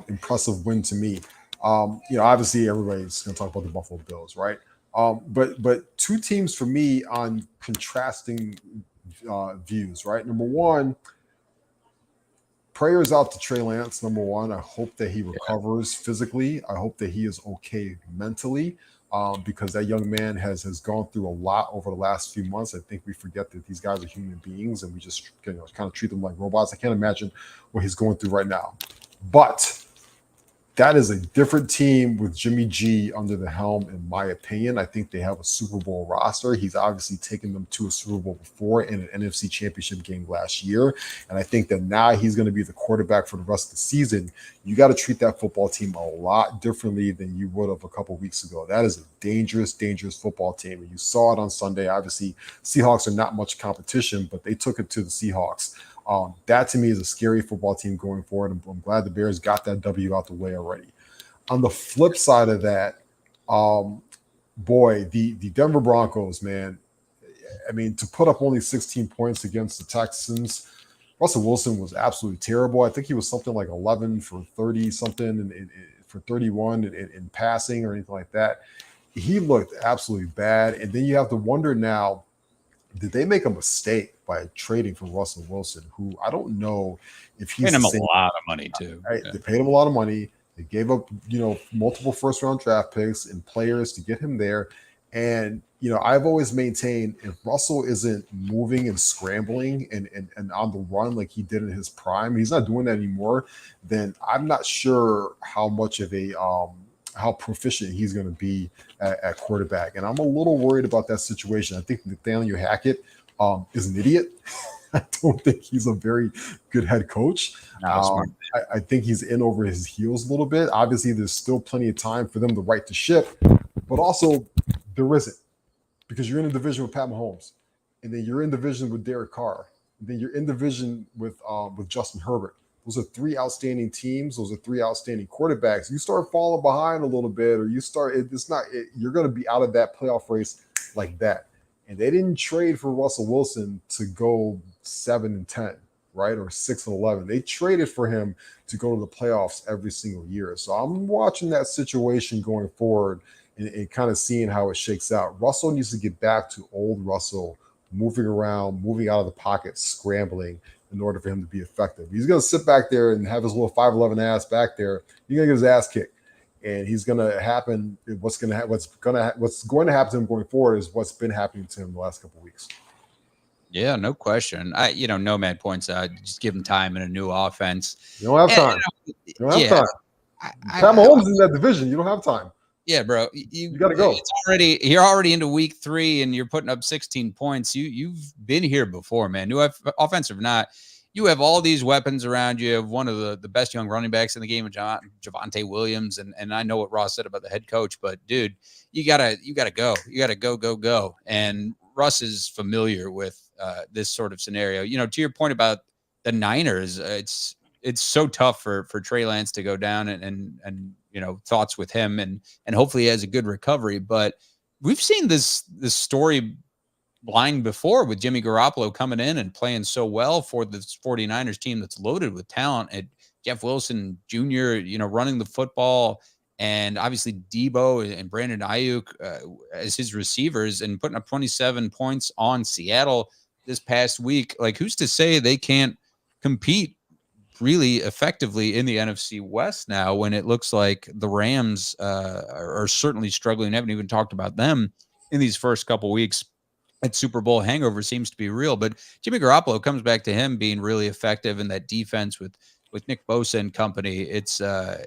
impressive win to me. Obviously everybody's going to talk about the Buffalo Bills, right? But 2 teams for me on contrasting views, right? Number 1, prayers out to Trey Lance. Number 1, I hope that he recovers physically. I hope that he is okay mentally. Because that young man has gone through a lot over the last few months. I think we forget that these guys are human beings and we just kind of treat them like robots. I can't imagine what he's going through right now. But that is a different team with Jimmy G under the helm, in my opinion. I think they have a Super Bowl roster. He's obviously taken them to a Super Bowl before in an NFC Championship game last year. And I think that now he's going to be the quarterback for the rest of the season. You got to treat that football team a lot differently than you would have a couple of weeks ago. That is a dangerous, dangerous football team. And you saw it on Sunday. Obviously, Seahawks are not much competition, but they took it to the Seahawks. That to me is a scary football team going forward. I'm glad the Bears got that W out the way already. On the flip side of that, the Denver Broncos, man, I mean, to put up only 16 points against the Texans, Russell Wilson was absolutely terrible. I think he was something like 11 for 30 something for 31 in passing or anything like that. He looked absolutely bad. And then you have to wonder now, did they make a mistake by trading for Russell Wilson, who I don't know if he's paid him a lot of money too. Right? Yeah. They paid him a lot of money. They gave up, multiple first-round draft picks and players to get him there. And, I've always maintained if Russell isn't moving and scrambling and on the run like he did in his prime, he's not doing that anymore, then I'm not sure how much of how proficient he's going to be at quarterback. And I'm a little worried about that situation. I think Nathaniel Hackett is an idiot. I don't think he's a very good head coach. I think he's in over his heels a little bit. Obviously, there's still plenty of time for them to right the ship, but also there isn't, because you're in a division with Pat Mahomes, and then you're in division with Derek Carr, and then you're in division with Justin Herbert. Those are 3 outstanding teams. Those are 3 outstanding quarterbacks. You start falling behind a little bit, or you're going to be out of that playoff race like that. And they didn't trade for Russell Wilson to go 7-10, right? Or 6-11. They traded for him to go to the playoffs every single year. So I'm watching that situation going forward and kind of seeing how it shakes out. Russell needs to get back to old Russell, moving around, moving out of the pocket, scrambling in order for him to be effective. He's going to sit back there and have his little 5'11" ass back there. He's going to get his ass kicked. And he's going to happen. What's going to happen to him going forward is what's been happening to him the last couple of weeks. Yeah, no question. Nomad points out, just give him time in a new offense. You don't have time. You don't have time. Pat Mahomes is in that division. You don't have time. Yeah, bro. You got to go. You're already into week 3 and you're putting up 16 points. You've been here before, man. New offensive or not. You have all these weapons around you. You have one of the best young running backs in the game, Javonte Williams. And I know what Ross said about the head coach, but dude, you gotta go. You gotta go. And Russ is familiar with this sort of scenario. To your point about the Niners, it's so tough for Trey Lance to go down, and thoughts with him, and hopefully he has a good recovery. But we've seen this story lying before with Jimmy Garoppolo coming in and playing so well for the 49ers team that's loaded with talent, and Jeff Wilson Jr., running the football, and obviously Debo and Brandon Ayuk as his receivers, and putting up 27 points on Seattle this past week. Like, who's to say they can't compete really effectively in the NFC West now, when it looks like the Rams are certainly struggling? I haven't even talked about them in these first couple weeks. That Super Bowl hangover seems to be real, but Jimmy Garoppolo comes back to him being really effective in that defense with Nick Bosa and company. It's going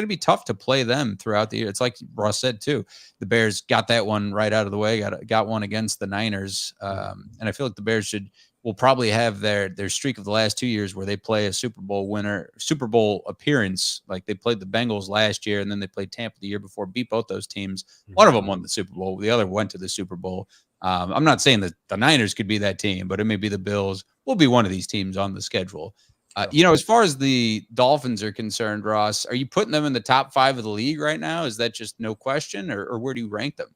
to be tough to play them throughout the year. It's like Ross said too. The Bears got that one right out of the way. Got one against the Niners, and I feel like the Bears will probably have their streak of the last 2 years where they play a Super Bowl appearance. Like, they played the Bengals last year, and then they played Tampa the year before, beat both those teams. One of them won the Super Bowl. The other went to the Super Bowl. I'm not saying that the Niners could be that team, but it may be the Bills. Will be one of these teams on the schedule. As far as the Dolphins are concerned, Ross, are you putting them in the top 5 of the league right now? Is that just no question, or where do you rank them?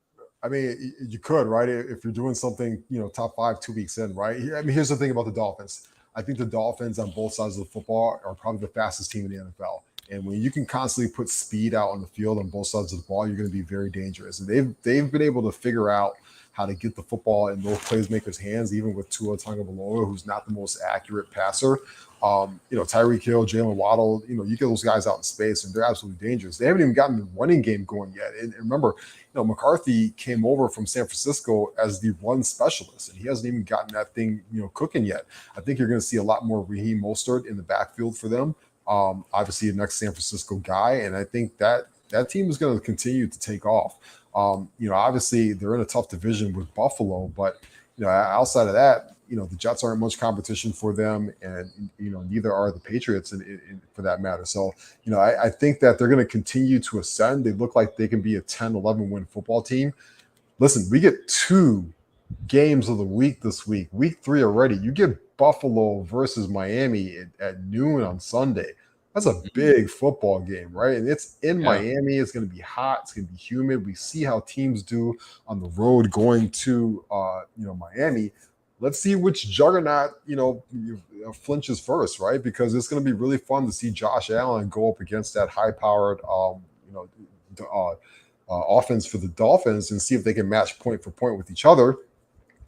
I mean, you could, right? If you're doing something, top 5 2 weeks in, right? I mean, here's the thing about the Dolphins. I think the Dolphins on both sides of the football are probably the fastest team in the NFL. And when you can constantly put speed out on the field on both sides of the ball, you're going to be very dangerous. And they've been able to figure out how to get the football in those playmakers' hands, even with Tua Tagovailoa, who's not the most accurate passer. Tyreek Hill, Jalen Waddle, you get those guys out in space, and they're absolutely dangerous. They haven't even gotten the running game going yet. And remember, McCarthy came over from San Francisco as the run specialist, and he hasn't even gotten that thing, cooking yet. I think you're going to see a lot more Raheem Mostert in the backfield for them. Obviously, the next San Francisco guy, and I think that team is going to continue to take off. Obviously they're in a tough division with Buffalo, but outside of that, the Jets aren't much competition for them, and neither are the Patriots for that matter. So I think that they're going to continue to ascend. They look like they can be a 10-11 win football team. Listen, we get 2 games of the week this week, week 3 already. You get Buffalo versus Miami at noon on Sunday. That's a big football game, right? And it's in Miami. It's going to be hot. It's going to be humid. We see how teams do on the road going to, Miami. Let's see which juggernaut, flinches first, right? Because it's going to be really fun to see Josh Allen go up against that high-powered, offense for the Dolphins, and see if they can match point for point with each other.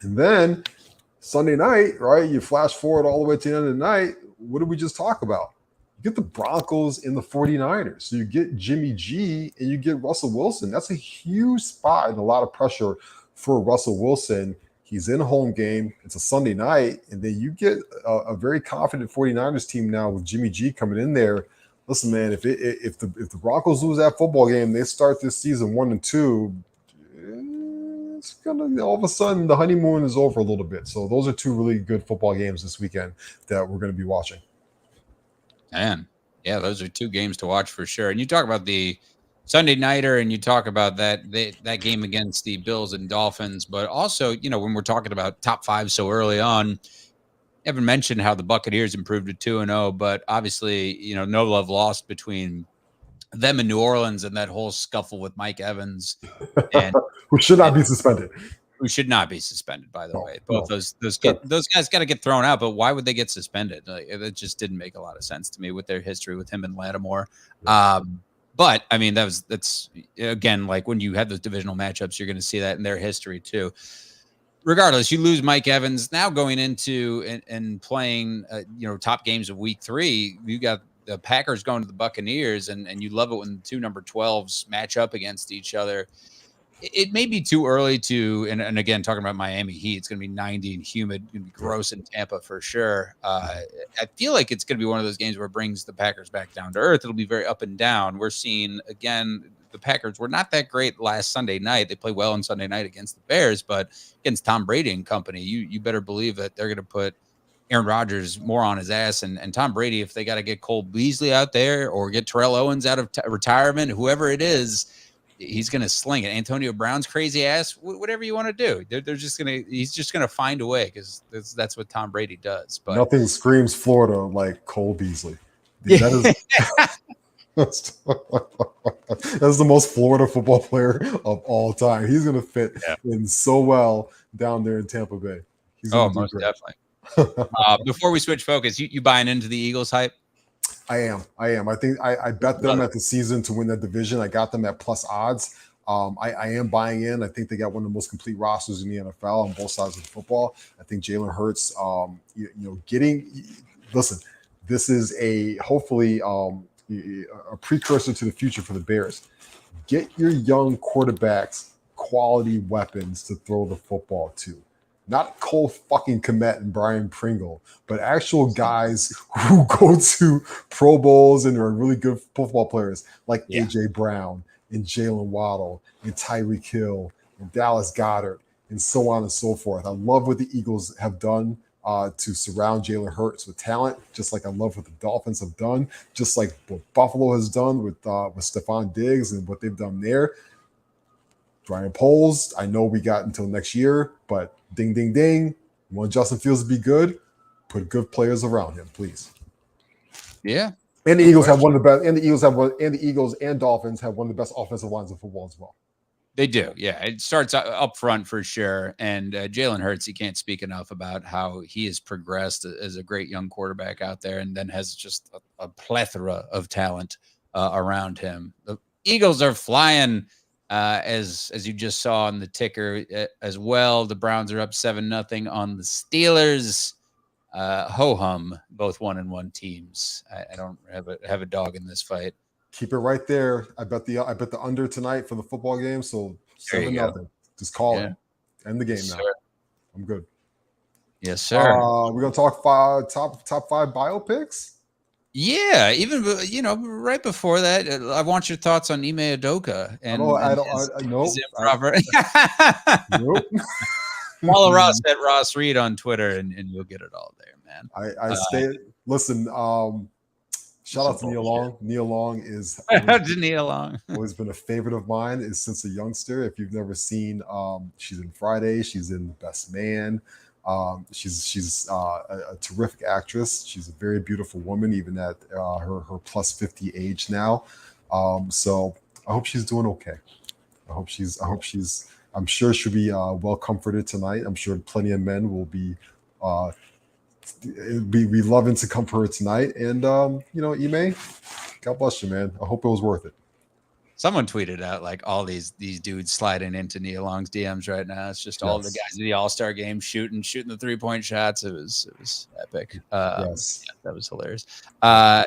And then Sunday night, right? You flash forward all the way to the end of the night. What did we just talk about? You get the Broncos and the 49ers. So you get Jimmy G and you get Russell Wilson. That's a huge spot and a lot of pressure for Russell Wilson. He's in a home game. It's a Sunday night. And then you get a very confident 49ers team now with Jimmy G coming in there. Listen, man, if the Broncos lose that football game, they start this season 1-2. It's gonna, all of a sudden, the honeymoon is over a little bit. So those are 2 really good football games this weekend that we're going to be watching. Man, yeah, those are 2 games to watch for sure. And you talk about the Sunday nighter, and you talk about that game against the Bills and Dolphins, but also, when we're talking about top 5 so early on, Evan mentioned how the Buccaneers improved to 2-0, but obviously, no love lost between them and New Orleans, and that whole scuffle with Mike Evans, and who should not be suspended. Who should not be suspended, by the way. Both those guys got to get thrown out, but why would they get suspended? It just didn't make a lot of sense to me with their history with him and Lattimore. But I mean, that's again, like when you have those divisional matchups, you're going to see that in their history too. Regardless, you lose Mike Evans now going into and playing, top games of week 3. You got the Packers going to the Buccaneers, and you love it when the 2 number 12s match up against each other. It may be too early to, and again, talking about Miami Heat, it's going to be 90 and humid, going to be gross in Tampa for sure. I feel like it's going to be one of those games where it brings the Packers back down to earth. It'll be very up and down. We're seeing, again, the Packers were not that great last Sunday night. They played well on Sunday night against the Bears, but against Tom Brady and company, you better believe that they're going to put Aaron Rodgers more on his ass. And Tom Brady, if they got to get Cole Beasley out there or get Terrell Owens out of retirement, whoever it is, he's going to sling it. Antonio Brown's crazy ass, whatever you want to do. He's just going to find a way because that's what Tom Brady does. But nothing screams Florida like Cole Beasley. Yeah. That is that's the most Florida football player of all time. He's going to fit in so well down there in Tampa Bay. He's most definitely. Before we switch focus, you buying into the Eagles hype? I am. I think I bet them at the season to win that division. I got them at plus odds. I am buying in. I think they got one of the most complete rosters in the NFL on both sides of the football. I think Jalen Hurts, listen, this is hopefully a precursor to the future for the Bears. Get your young quarterbacks quality weapons to throw the football to. Not Cole fucking Kmet and Brian Pringle, but actual guys who go to Pro Bowls and are really good football players like A.J. Brown and Jalen Waddle and Tyreek Hill and Dallas Goedert and so on and so forth. I love what the Eagles have done to surround Jalen Hurts with talent, just like I love what the Dolphins have done, just like what Buffalo has done with Stephon Diggs and what they've done there. Brian Poles, I know we got until next year, but ding, ding, ding. You want Justin Fields to be good? Put good players around him, please. Yeah. And the Eagles have one of the best, and the Eagles and Dolphins have one of the best offensive lines of football as well. They do. Yeah. It starts up front for sure. And Jalen Hurts, you can't speak enough about how he has progressed as a great young quarterback out there and then has just a plethora of talent around him. The Eagles are flying. As you just saw on the ticker as well, the Browns are up 7-0 on the Steelers. Ho-hum, both 1-1 teams. I don't have a dog in this fight. Keep it right there. I bet the under tonight for the football game. So 7-0. Just call it. End the game now. Sir. I'm good. Yes, sir. We're gonna talk top 5 biopics. Yeah, even right before that, I want your thoughts on Ime Udoka. And I don't nope. Follow Ross at Ross Reed on Twitter, and you'll get it all there, man. I stay. Listen, shout out to Nia Long. Nia Long is always been a favorite of mine since a youngster. If you've never seen, she's in Friday. She's in Best Man. She's a terrific actress. She's a very beautiful woman, even at her plus 50 age now. So I hope she's doing okay. I'm sure she'll be well comforted tonight. I'm sure plenty of men will be loving to comfort her tonight. And Ime, God bless you, man. I hope it was worth it. Someone tweeted out like all these dudes sliding into Nia Long's DMs right now. It's just all the guys in the All-Star game shooting the 3-point shots. It was epic. Yeah, that was hilarious.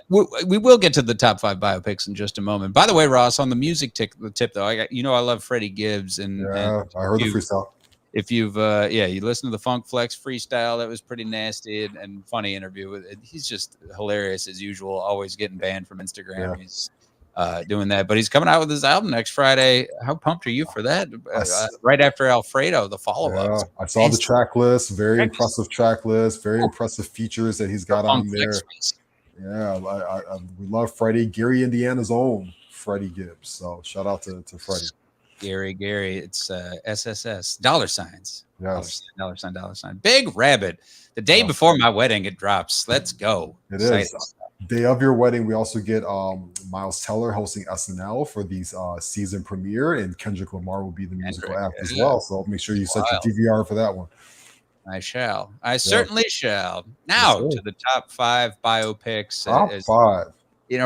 We will get to the top 5 biopics in just a moment. By the way, Ross, on the music tip though, I love Freddie Gibbs and I heard the freestyle. If you've you listen to the Funk Flex freestyle, that was pretty nasty and funny interview with it. He's just hilarious as usual, always getting banned from Instagram. Yeah. He's doing that, but he's coming out with his album next Friday. How pumped are you for that? Right after Alfredo, the follow-up. I saw the track list. Very impressive track list. Very impressive features that he's got on there. Yeah, we love Freddie. Gary, Indiana's own Freddie Gibbs. So shout out to Freddie. Gary. It's SSS dollar signs. Yes. Dollar sign. Big Rabbit. The day before my wedding, it drops. Let's go. It is. Day of your wedding, we also get Miles Teller hosting SNL for the season premiere, and Kendrick Lamar will be the musical act as well. So make sure you set your DVR for that one. I shall. I certainly shall. Now to the top 5 biopics. Top 5.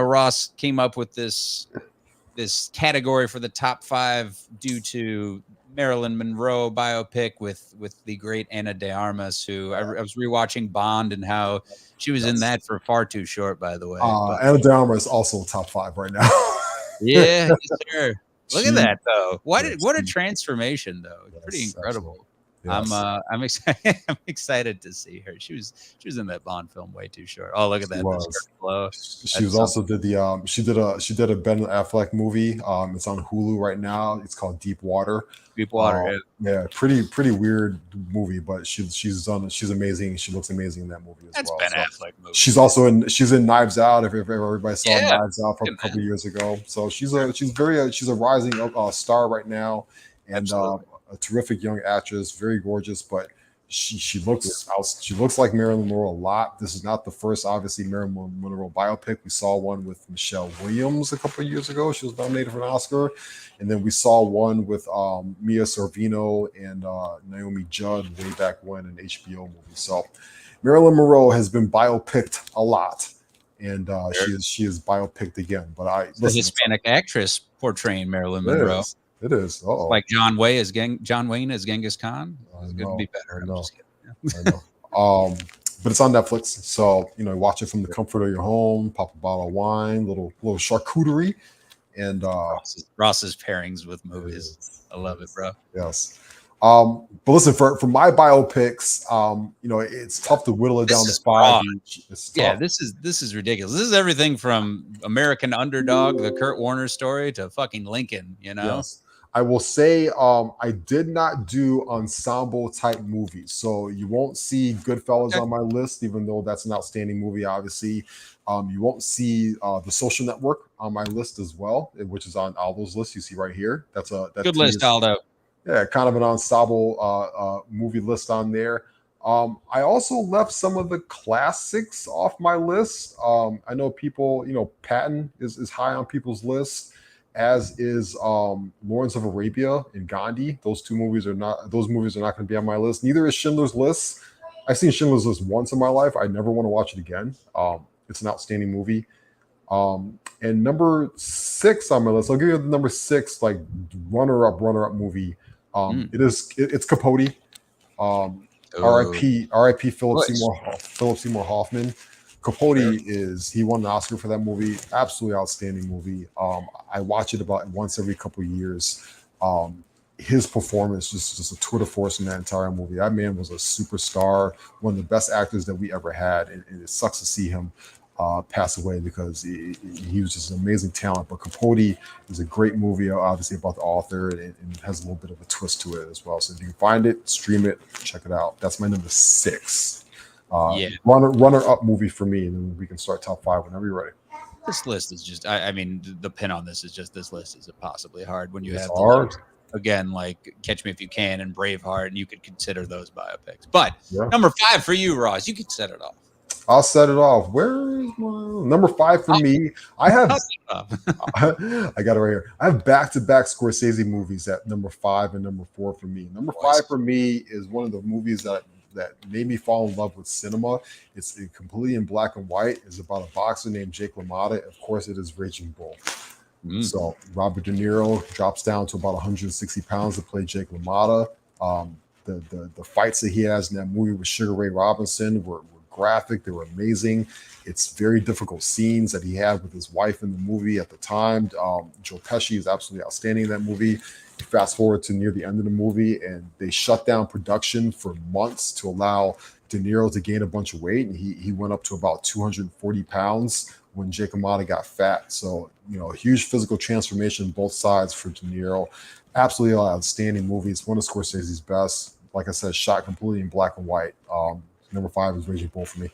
Ross came up with this category for the top 5 due to Marilyn Monroe biopic with the great Ana de Armas, who I was rewatching Bond and how she was in that for far too short, by the way. Ana de Armas is also top 5 right now. Yeah, sure. Look at that though. What a transformation though. It's pretty incredible. I'm Yes. I'm excited. I'm excited to see her. She was in that Bond film way too short. Oh, look at She that! The skirt was. below. She was That's also something. did the she did a Ben Affleck movie. It's on Hulu right now. It's called Deep Water. Deep water. Yeah. Yeah, pretty weird movie, but she's amazing. She looks amazing in that movie as That's well. Ben So Affleck movie, she's man. also in Knives Out. If everybody saw Yeah. Knives Out from Hey, a couple man. years ago, so she's a rising star right now, and Absolutely. a terrific young actress, very gorgeous, but. She looks like Marilyn Monroe a lot. This is not the first, obviously, Marilyn Monroe biopic. We saw one with Michelle Williams a couple of years ago. She was nominated for an Oscar, and then we saw one with Mia Sorvino and Naomi Judd way back when, an HBO movie. So Marilyn Monroe has been biopicked a lot, and she is biopicked again. But I The listen, Hispanic actress portraying Marilyn it Monroe. is, it is. Oh, Like John Wayne as Genghis Khan. I It could be know, better. I I'm know. just kidding. I know. But it's on Netflix, so watch it from the comfort of your home. Pop a bottle of wine, little charcuterie, and Ross's pairings with movies. yes, I love it, bro. yes. But listen, for my biopics, it's tough to whittle it This down to is five raw. each. It's Yeah, tough. this is ridiculous. This is everything from American Underdog, the Kurt Warner story, to fucking Lincoln. You know, Yes. I will say I did not do ensemble type movies. So you won't see Goodfellas okay. on my list, even though that's an outstanding movie, obviously. You won't see The Social Network on my list as well, which is on all those lists you see right here. That Good to me list, is, Aldo. yeah, kind of an ensemble movie list on there. I also left some of the classics off my list. I know people, Patton is high on people's lists, as is Lawrence of Arabia and Gandhi. Those movies are not going to be on my list. Neither is Schindler's List. I've seen Schindler's List once in my life. I never want to watch it again. It's an outstanding movie. And number 6 on my list, I'll give you the number 6, like runner up movie. It's Capote. Oh, R.I.P. push. Philip Seymour Hoffman. Capote he won an Oscar for that movie. Absolutely outstanding movie. I watch it about once every couple of years. His performance just a tour de force in that entire movie. That man was a superstar, one of the best actors that we ever had, and it sucks to see him pass away because he was just an amazing talent. But Capote is a great movie, obviously about the author, and it has a little bit of a twist to it as well. So if you can find it, stream it, check it out. That's my number 6. Yeah, Runner up movie for me, and then we can start top 5 whenever you're ready. this list is just. I mean, the pin on this is just this list is impossibly hard when you It's have the hard. likes, again, like Catch Me If You Can and Braveheart, and you could consider those biopics. But Yeah. number 5 for you, Ross. You could set it off. I'll set it off. Where is my number 5 for me? I have I'll set it off. I got it right here. I have back-to-back Scorsese movies at number 5 and number 4 for me. Number 5 for me is one of the movies that made me fall in love with cinema. It's completely in black and white. It's about a boxer named Jake LaMotta. Of course, it is Raging Bull. So Robert De Niro drops down to about 160 pounds to play Jake LaMotta. The fights that he has in that movie with Sugar Ray Robinson were graphic. They were amazing. It's very difficult scenes that he had with his wife in the movie at the time. Joe Pesci is absolutely outstanding in that movie. Fast forward to near the end of the movie, and they shut down production for months to allow De Niro to gain a bunch of weight, and he went up to about 240 pounds when Jake LaMotta got fat. So, a huge physical transformation on both sides for De Niro. Absolutely outstanding movie. It's one of Scorsese's best. Like I said, shot completely in black and white. Number 5 is Raging Bull for me.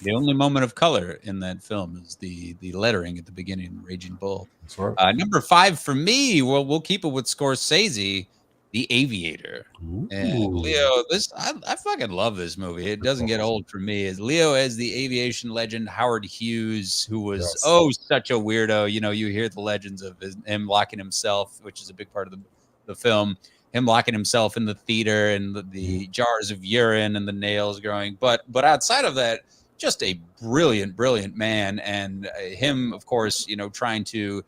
The only moment of color in that film is the lettering at the beginning, Raging Bull. That's right. Number 5 for me, well, we'll keep it with Scorsese, The Aviator. And Leo, I fucking love this movie. It doesn't get old for me. Is Leo as the aviation legend Howard Hughes, who was such a weirdo. You hear the legends of him locking himself, which is a big part of the film. Him locking himself in the theater and the jars of urine and the nails growing. But outside of that, just a brilliant man. And him, of course, trying to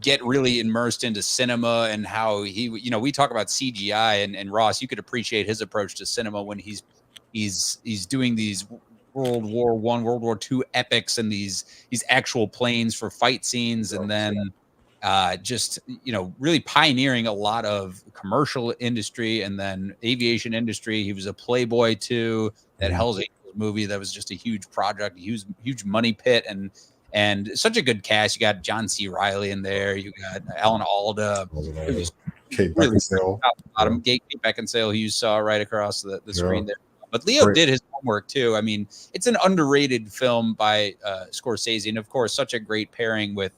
get really immersed into cinema and how we talk about CGI and Ross, you could appreciate his approach to cinema when he's doing these World War I, World War II epics and these actual planes for fight scenes. And then just, really pioneering a lot of commercial industry and then aviation industry. He was a playboy too. That Hell's Angels movie, that was just a huge project, huge money pit, and such a good cast. You got John C. Reilly in there. You got Alan Alda. It was Kate really Beckinsale. Kate Beckinsale, who you saw right across the screen there. But Leo did his homework too. I mean, it's an underrated film by Scorsese, and of course, such a great pairing with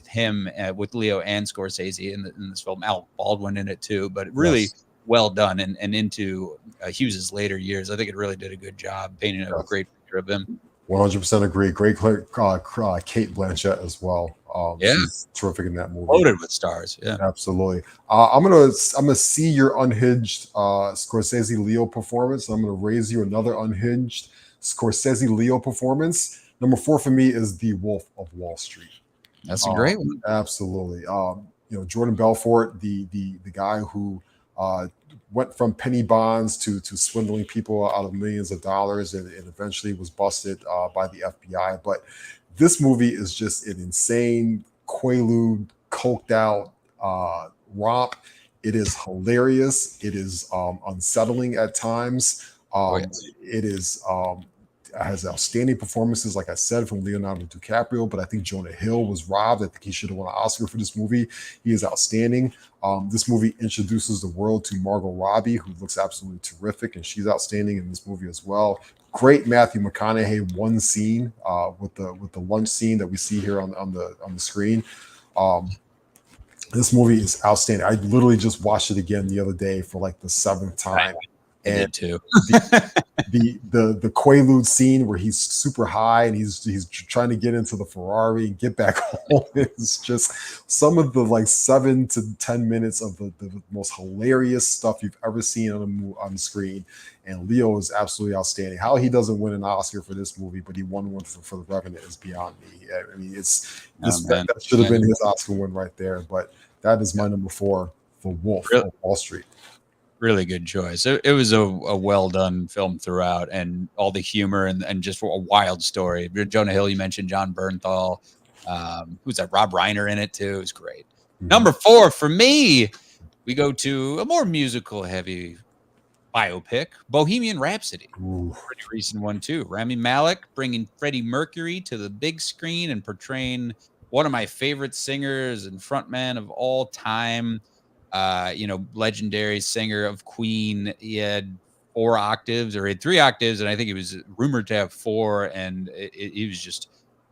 him, with Leo and Scorsese in this film. Alec Baldwin in it too, but really well done. And into Hughes's later years, I think it really did a good job painting a great picture of him. 100% agree. Great Kate Blanchett as well. She's terrific in that movie. Loaded with stars. Yeah, absolutely. I'm gonna see your unhinged Scorsese Leo performance. I'm gonna raise you another unhinged Scorsese Leo performance. Number 4 for me is The Wolf of Wall Street. That's a great one. Absolutely. Jordan Belfort, the guy who went from penny bonds to swindling people out of millions of dollars and eventually was busted by the FBI. But this movie is just an insane, quaalude, coked out romp. It is hilarious. It is unsettling at times. It is has outstanding performances, like I said, from Leonardo DiCaprio, but I think Jonah Hill was robbed. I think he should have won an Oscar for this movie. He is outstanding. This movie introduces the world to Margot Robbie, who looks absolutely terrific, and she's outstanding in this movie as well. Great Matthew McConaughey one scene with the lunch scene that we see here on the screen. This movie is outstanding. I literally just watched it again the other day for like the 7th time. And too. the Quaalude scene where he's super high and he's trying to get into the Ferrari and get back home. It's just some of the like 7 to 10 minutes of the most hilarious stuff you've ever seen on the screen. And Leo is absolutely outstanding. How he doesn't win an Oscar for this movie, but he won one for The Revenant is beyond me. I mean, that should have been his Oscar win right there. But that is my number 4 for Wolf of Wall Street. Really good choice. It was a well done film throughout, and all the humor and just a wild story. Jonah Hill, you mentioned John Bernthal. Who's that? Rob Reiner in it too. It was great. Number 4 for me, we go to a more musical heavy biopic, Bohemian Rhapsody. Pretty recent one too. Rami Malek bringing Freddie Mercury to the big screen and portraying one of my favorite singers and frontman of all time. Legendary singer of Queen. He had 4 octaves, or he had 3 octaves, and I think he was rumored to have 4. And he was just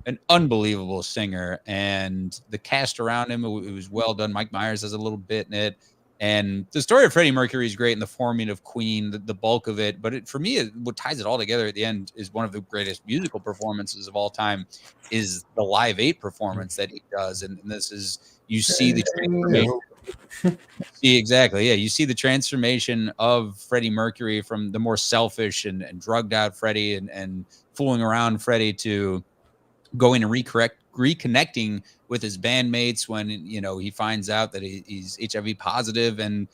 an unbelievable singer. And the cast around him, it was well done. Mike Myers has a little bit in it. And the story of Freddie Mercury is great, and the forming of Queen, the bulk of it. But for me, what ties it all together at the end is one of the greatest musical performances of all time, is the Live 8 performance that he does. And this is, you see the transformation. Exactly. Yeah. You see the transformation of Freddie Mercury from the more selfish and drugged out Freddie and fooling around Freddie to going and reconnecting with his bandmates when, he finds out that he's HIV positive, and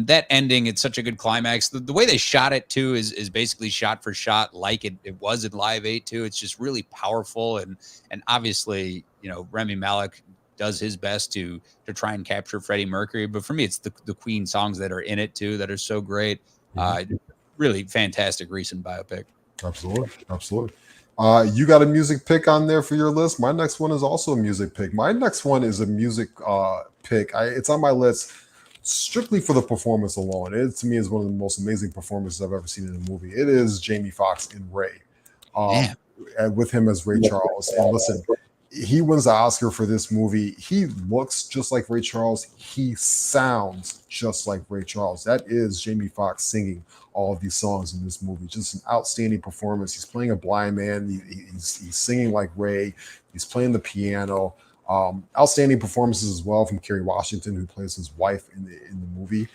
that ending, it's such a good climax. The way they shot it too is basically shot for shot like it was in Live 8 too. It's just really powerful. And obviously, Rami Malek does his best to try and capture Freddie Mercury. But for me, it's the Queen songs that are in it too that are so great. Really fantastic recent biopic. Absolutely. You got a music pick on there for your list. My next one is also a music pick. My next one is a music pick. It's on my list strictly for the performance alone. It, to me, is one of the most amazing performances I've ever seen in a movie. It is Jamie Foxx in Ray, with him as Ray Charles. And listen, he wins the Oscar for this movie. He looks just like Ray Charles. He sounds just like Ray Charles. That is Jamie Foxx singing all of these songs in this movie. Just an outstanding performance. He's playing a blind man. He's singing like Ray. He's playing the piano. Outstanding performances as well from Kerry Washington, who plays his wife in the movie.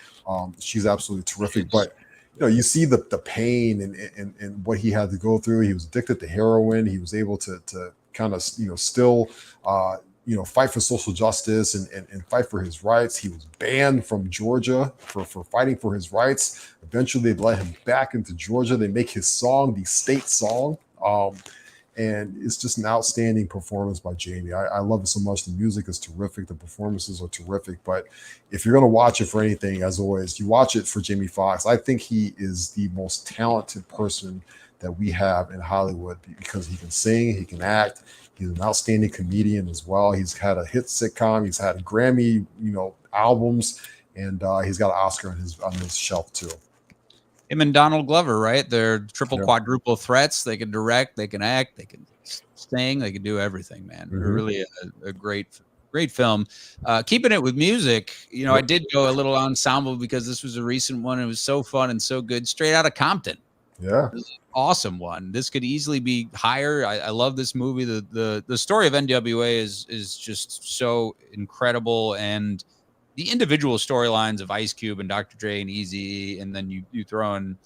She's absolutely terrific. But you see the pain and what he had to go through. He was addicted to heroin. He was able to kind of still fight for social justice and fight for his rights. He was banned from Georgia for fighting for his rights. Eventually they let him back into Georgia. They make his song the state song. And it's just an outstanding performance by Jamie. I love it so much. The music is terrific. The performances are terrific. But if you're going to watch it for anything, as always, you watch it for Jamie Foxx. I think he is the most talented person that we have in Hollywood because he can sing, he can act. He's an outstanding comedian as well. He's had a hit sitcom. He's had Grammy, albums, and he's got an Oscar on his shelf too. Him and Donald Glover, right? They're triple, quadruple threats. They can direct, they can act, they can sing, they can do everything, man. Really a great film. Keeping it with music, I did go a little ensemble because this was a recent one. It was so fun and so good. Straight Outta Compton. Yeah. Awesome one. This could easily be higher. I love this movie. The story of NWA is just so incredible, and the individual storylines of Ice Cube and Dr. Dre and Eazy, and then you throw in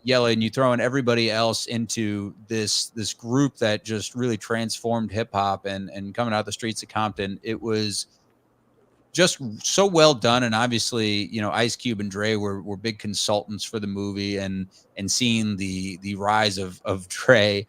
Yella and you throw in everybody else into this group that just really transformed hip hop and coming out the streets of Compton. It was just so well done. And obviously, Ice Cube and Dre were big consultants for the movie, and seeing the rise of Dre,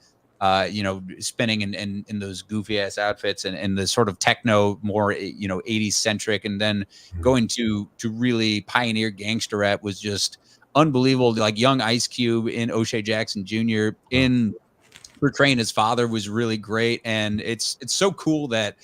spinning in those goofy ass outfits and the sort of techno, more, 80s centric, and then going to really pioneer gangster rap was just unbelievable. Like young Ice Cube in O'Shea Jackson Jr. in portraying his father was really great. And it's so cool that,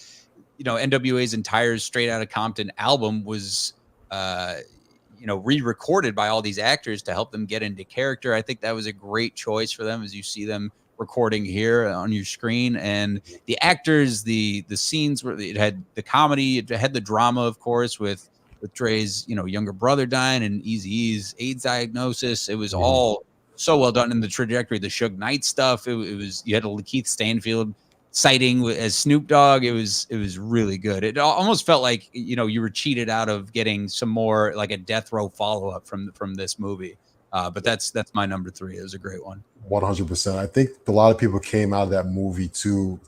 NWA's entire Straight Outta Compton album was, re-recorded by all these actors to help them get into character. I think that was a great choice for them, as you see them recording here on your screen. And the actors, the scenes where it had the comedy, it had the drama, of course, with Dre's, younger brother dying and Eazy-E's AIDS diagnosis. It was all so well done in the trajectory. The Suge Knight stuff. It was, you had a Lakeith Stanfield sighting as Snoop Dogg. It was really good. It almost felt like, you were cheated out of getting some more, like a Death Row follow-up from this movie. But that's my number 3. It was a great one. 100%. I think a lot of people came out of that movie too,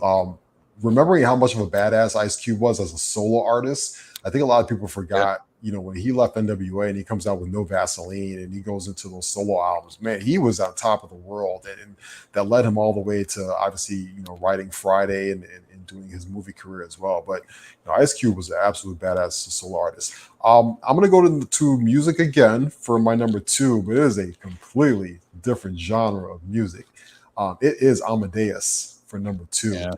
remembering how much of a badass Ice Cube was as a solo artist. I think a lot of people forgot, when he left NWA and he comes out with No Vaseline and he goes into those solo albums, man, he was on top of the world, and that led him all the way to obviously, writing Friday and doing his movie career as well. But Ice Cube was an absolute badass solo artist. I'm going to go to music again for my number 2, but it is a completely different genre of music. It is Amadeus for number 2. Yeah.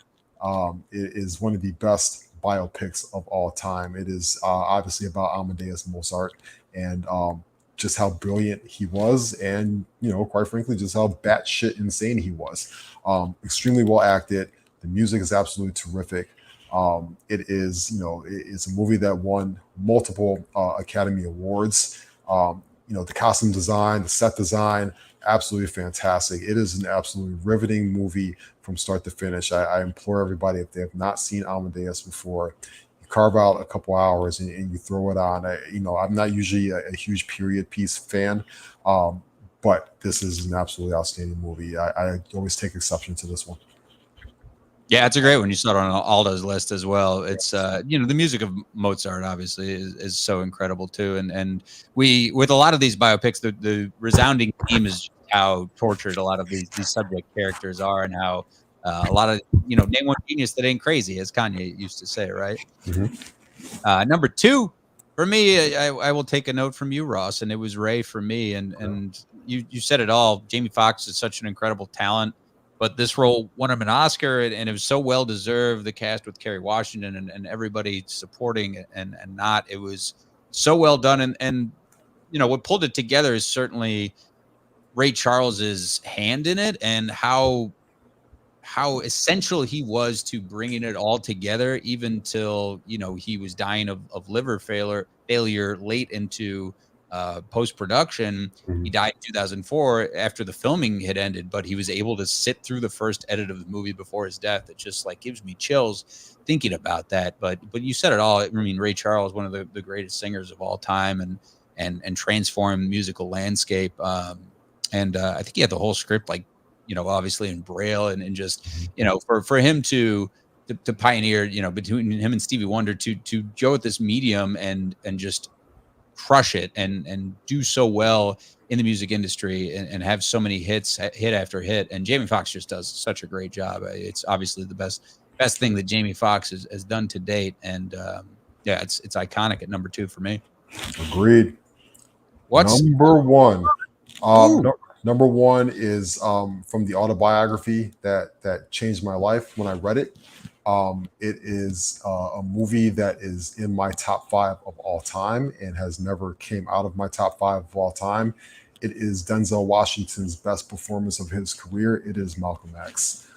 It is one of the best biopics of all time. It is obviously about Amadeus Mozart and just how brilliant he was, and quite frankly, just how batshit insane he was. Extremely well acted. The music is absolutely terrific. It is, it's a movie that won multiple Academy Awards. The costume design, the set design, absolutely fantastic. It is an absolutely riveting movie from start to finish. I implore everybody, if they have not seen Amadeus before, you carve out a couple hours and you throw it on. I'm not usually a huge period piece fan, but this is an absolutely outstanding movie. I always take exception to this one. Yeah, it's a great one. You saw it on Aldo's list as well. It's the music of Mozart obviously is so incredible too. And we, with a lot of these biopics, the resounding theme is how tortured a lot of these subject characters are, and how a lot of name one genius that ain't crazy, as Kanye used to say, right? Number 2 for me, I will take a note from you, Ross, and it was Ray for me. And you said it all. Jamie Foxx is such an incredible talent. But this role won him an Oscar, and it was so well deserved. The cast with Kerry Washington and everybody supporting it, and not, it was so well done. And what pulled it together is certainly Ray Charles's hand in it, and how essential he was to bringing it all together, even till he was dying of liver failure late into post-production. He died in 2004 after the filming had ended, but he was able to sit through the first edit of the movie before his death. It just gives me chills thinking about that. But you said it all. I mean, Ray Charles, one of the greatest singers of all time, and transformed musical landscape. And I think he had the whole script, obviously in Braille, and just, for him to pioneer, between him and Stevie Wonder to go with this medium and just crush it and do so well in the music industry and have so many hits, hit after hit. And Jamie Foxx just does such a great job. It's obviously the best thing that Jamie Foxx has done to date. And yeah, it's iconic at number 2 for me. Agreed. What's number one? Ooh. Number one is from the autobiography that changed my life when I read it. It is a movie that is in my top 5 of all time and has never came out of my top 5 of all time. It is Denzel Washington's best performance of his career. It is Malcolm X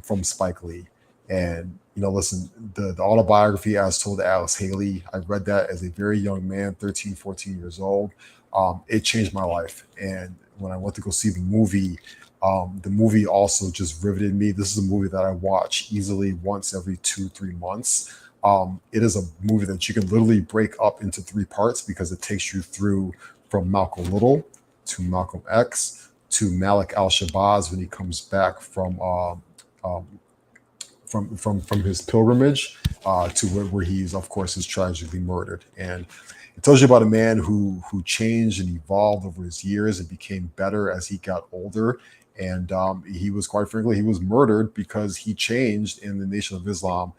from Spike Lee. And, listen, the autobiography as told to Alice Haley, I read that as a very young man, 13, 14 years old. It changed my life. And when I went to go see the movie also just riveted me. This is a movie that I watch easily once every 2-3 months. It is a movie that you can literally break up into 3 parts because it takes you through from Malcolm Little to Malcolm X to Malik Al-Shabazz when he comes back from his pilgrimage to where he's, of course, is tragically murdered. And it tells you about a man who changed and evolved over his years and became better as he got older. And he was, quite frankly, he was murdered because he changed, and the Nation of Islam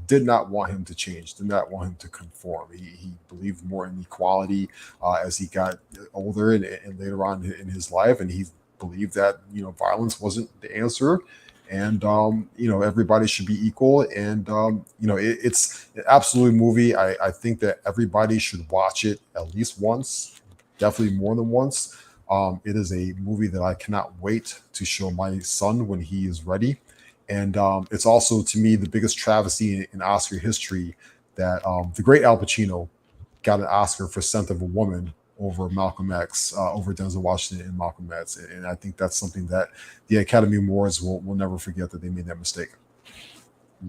did not want him to change, did not want him to conform. He believed more in equality as he got older and later on in his life. And he believed that, violence wasn't the answer. And, everybody should be equal. And, it's an absolute movie. I think that everybody should watch it at least once, definitely more than once. It is a movie that I cannot wait to show my son when he is ready. And it's also, to me, the biggest travesty in Oscar history that the great Al Pacino got an Oscar for Scent of a Woman over Malcolm X, over Denzel Washington and Malcolm X. And I think that's something that the Academy Awards will never forget, that they made that mistake.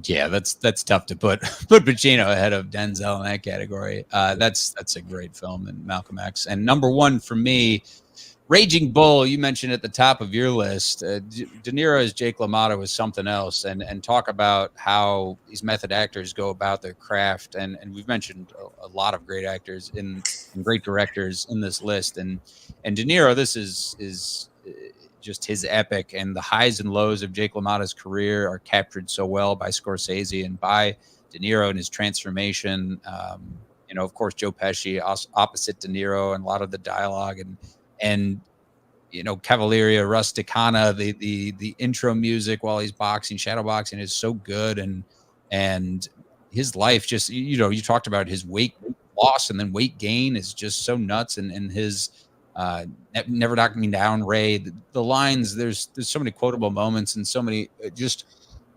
Yeah, that's tough to put Pacino ahead of Denzel in that category. That's a great film, and Malcolm X. And number 1 for me, Raging Bull. You mentioned at the top of your list. De Niro as Jake LaMotta was something else, and talk about how these method actors go about their craft. And we've mentioned a lot of great actors and great directors in this list. And De Niro, this is just his epic, and the highs and lows of Jake LaMotta's career are captured so well by Scorsese and by De Niro and his transformation. Of course, Joe Pesci opposite De Niro, and a lot of the dialogue and Cavalleria Rusticana, the intro music while he's boxing, shadow boxing, is so good. And his life just, you talked about his weight loss and then weight gain is just so nuts. And his Never Knock Me Down, Ray, the lines, there's so many quotable moments and so many just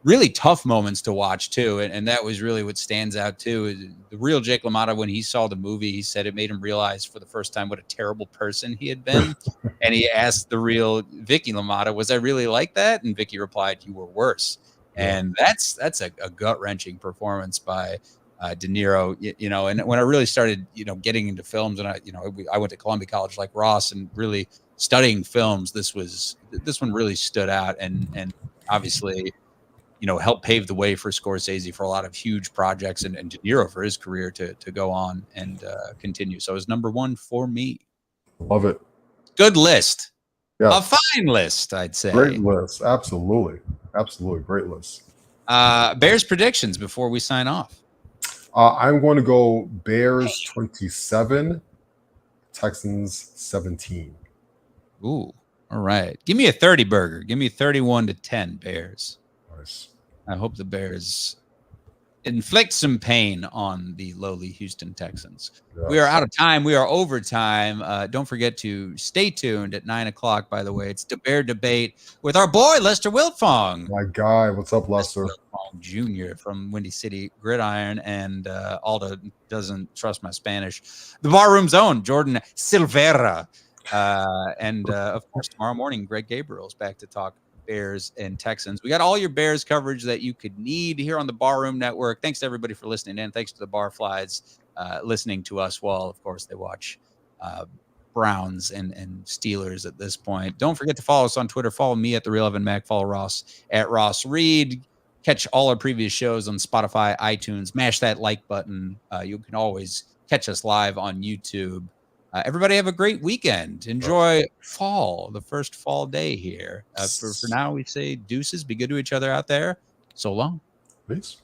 really tough moments to watch too. And that was really what stands out too. The real Jake LaMotta, when he saw the movie, he said it made him realize for the first time what a terrible person he had been. And he asked the real Vicky LaMotta, was I really like that? And Vicky replied, you were worse. And that's a gut-wrenching performance by De Niro, and when I really started, getting into films, and I went to Columbia College like Ross and really studying films, this one really stood out and obviously, helped pave the way for Scorsese for a lot of huge projects and De Niro for his career to go on and continue. So it's number 1 for me. Love it. Good list. Yeah. A fine list, I'd say. Great list. Absolutely. Great list. Bears predictions before we sign off. I'm going to go Bears 27, Texans 17. Ooh, all right. Give me a 30 burger. Give me 31-10 Bears. Nice. I hope the Bears inflict some pain on the lowly Houston Texans. Yes. We are out of time. We are overtime. Don't forget to stay tuned at 9:00. By the way, it's the Bear Debate with our boy Lester Wiltfong. My guy, what's up, Lester? Wiltfong Jr. from Windy City Gridiron, and Alda doesn't trust my Spanish. The Barroom's own Jordan Silvera, and of course tomorrow morning Greg Gabriel's back to talk Bears and Texans. We got all your Bears coverage that you could need here on the Barroom Network. Thanks to everybody for listening in. Thanks to the Barflies listening to us while, of course, they watch Browns and Steelers at this point. Don't forget to follow us on Twitter. Follow me at The Real Evan Mac. Follow Ross at Ross Reed. Catch all our previous shows on Spotify, iTunes. Mash that like button. You can always catch us live on YouTube. Everybody have a great weekend. Enjoy fall, the first fall day here. For now, we say deuces. Be good to each other out there. So long. Peace.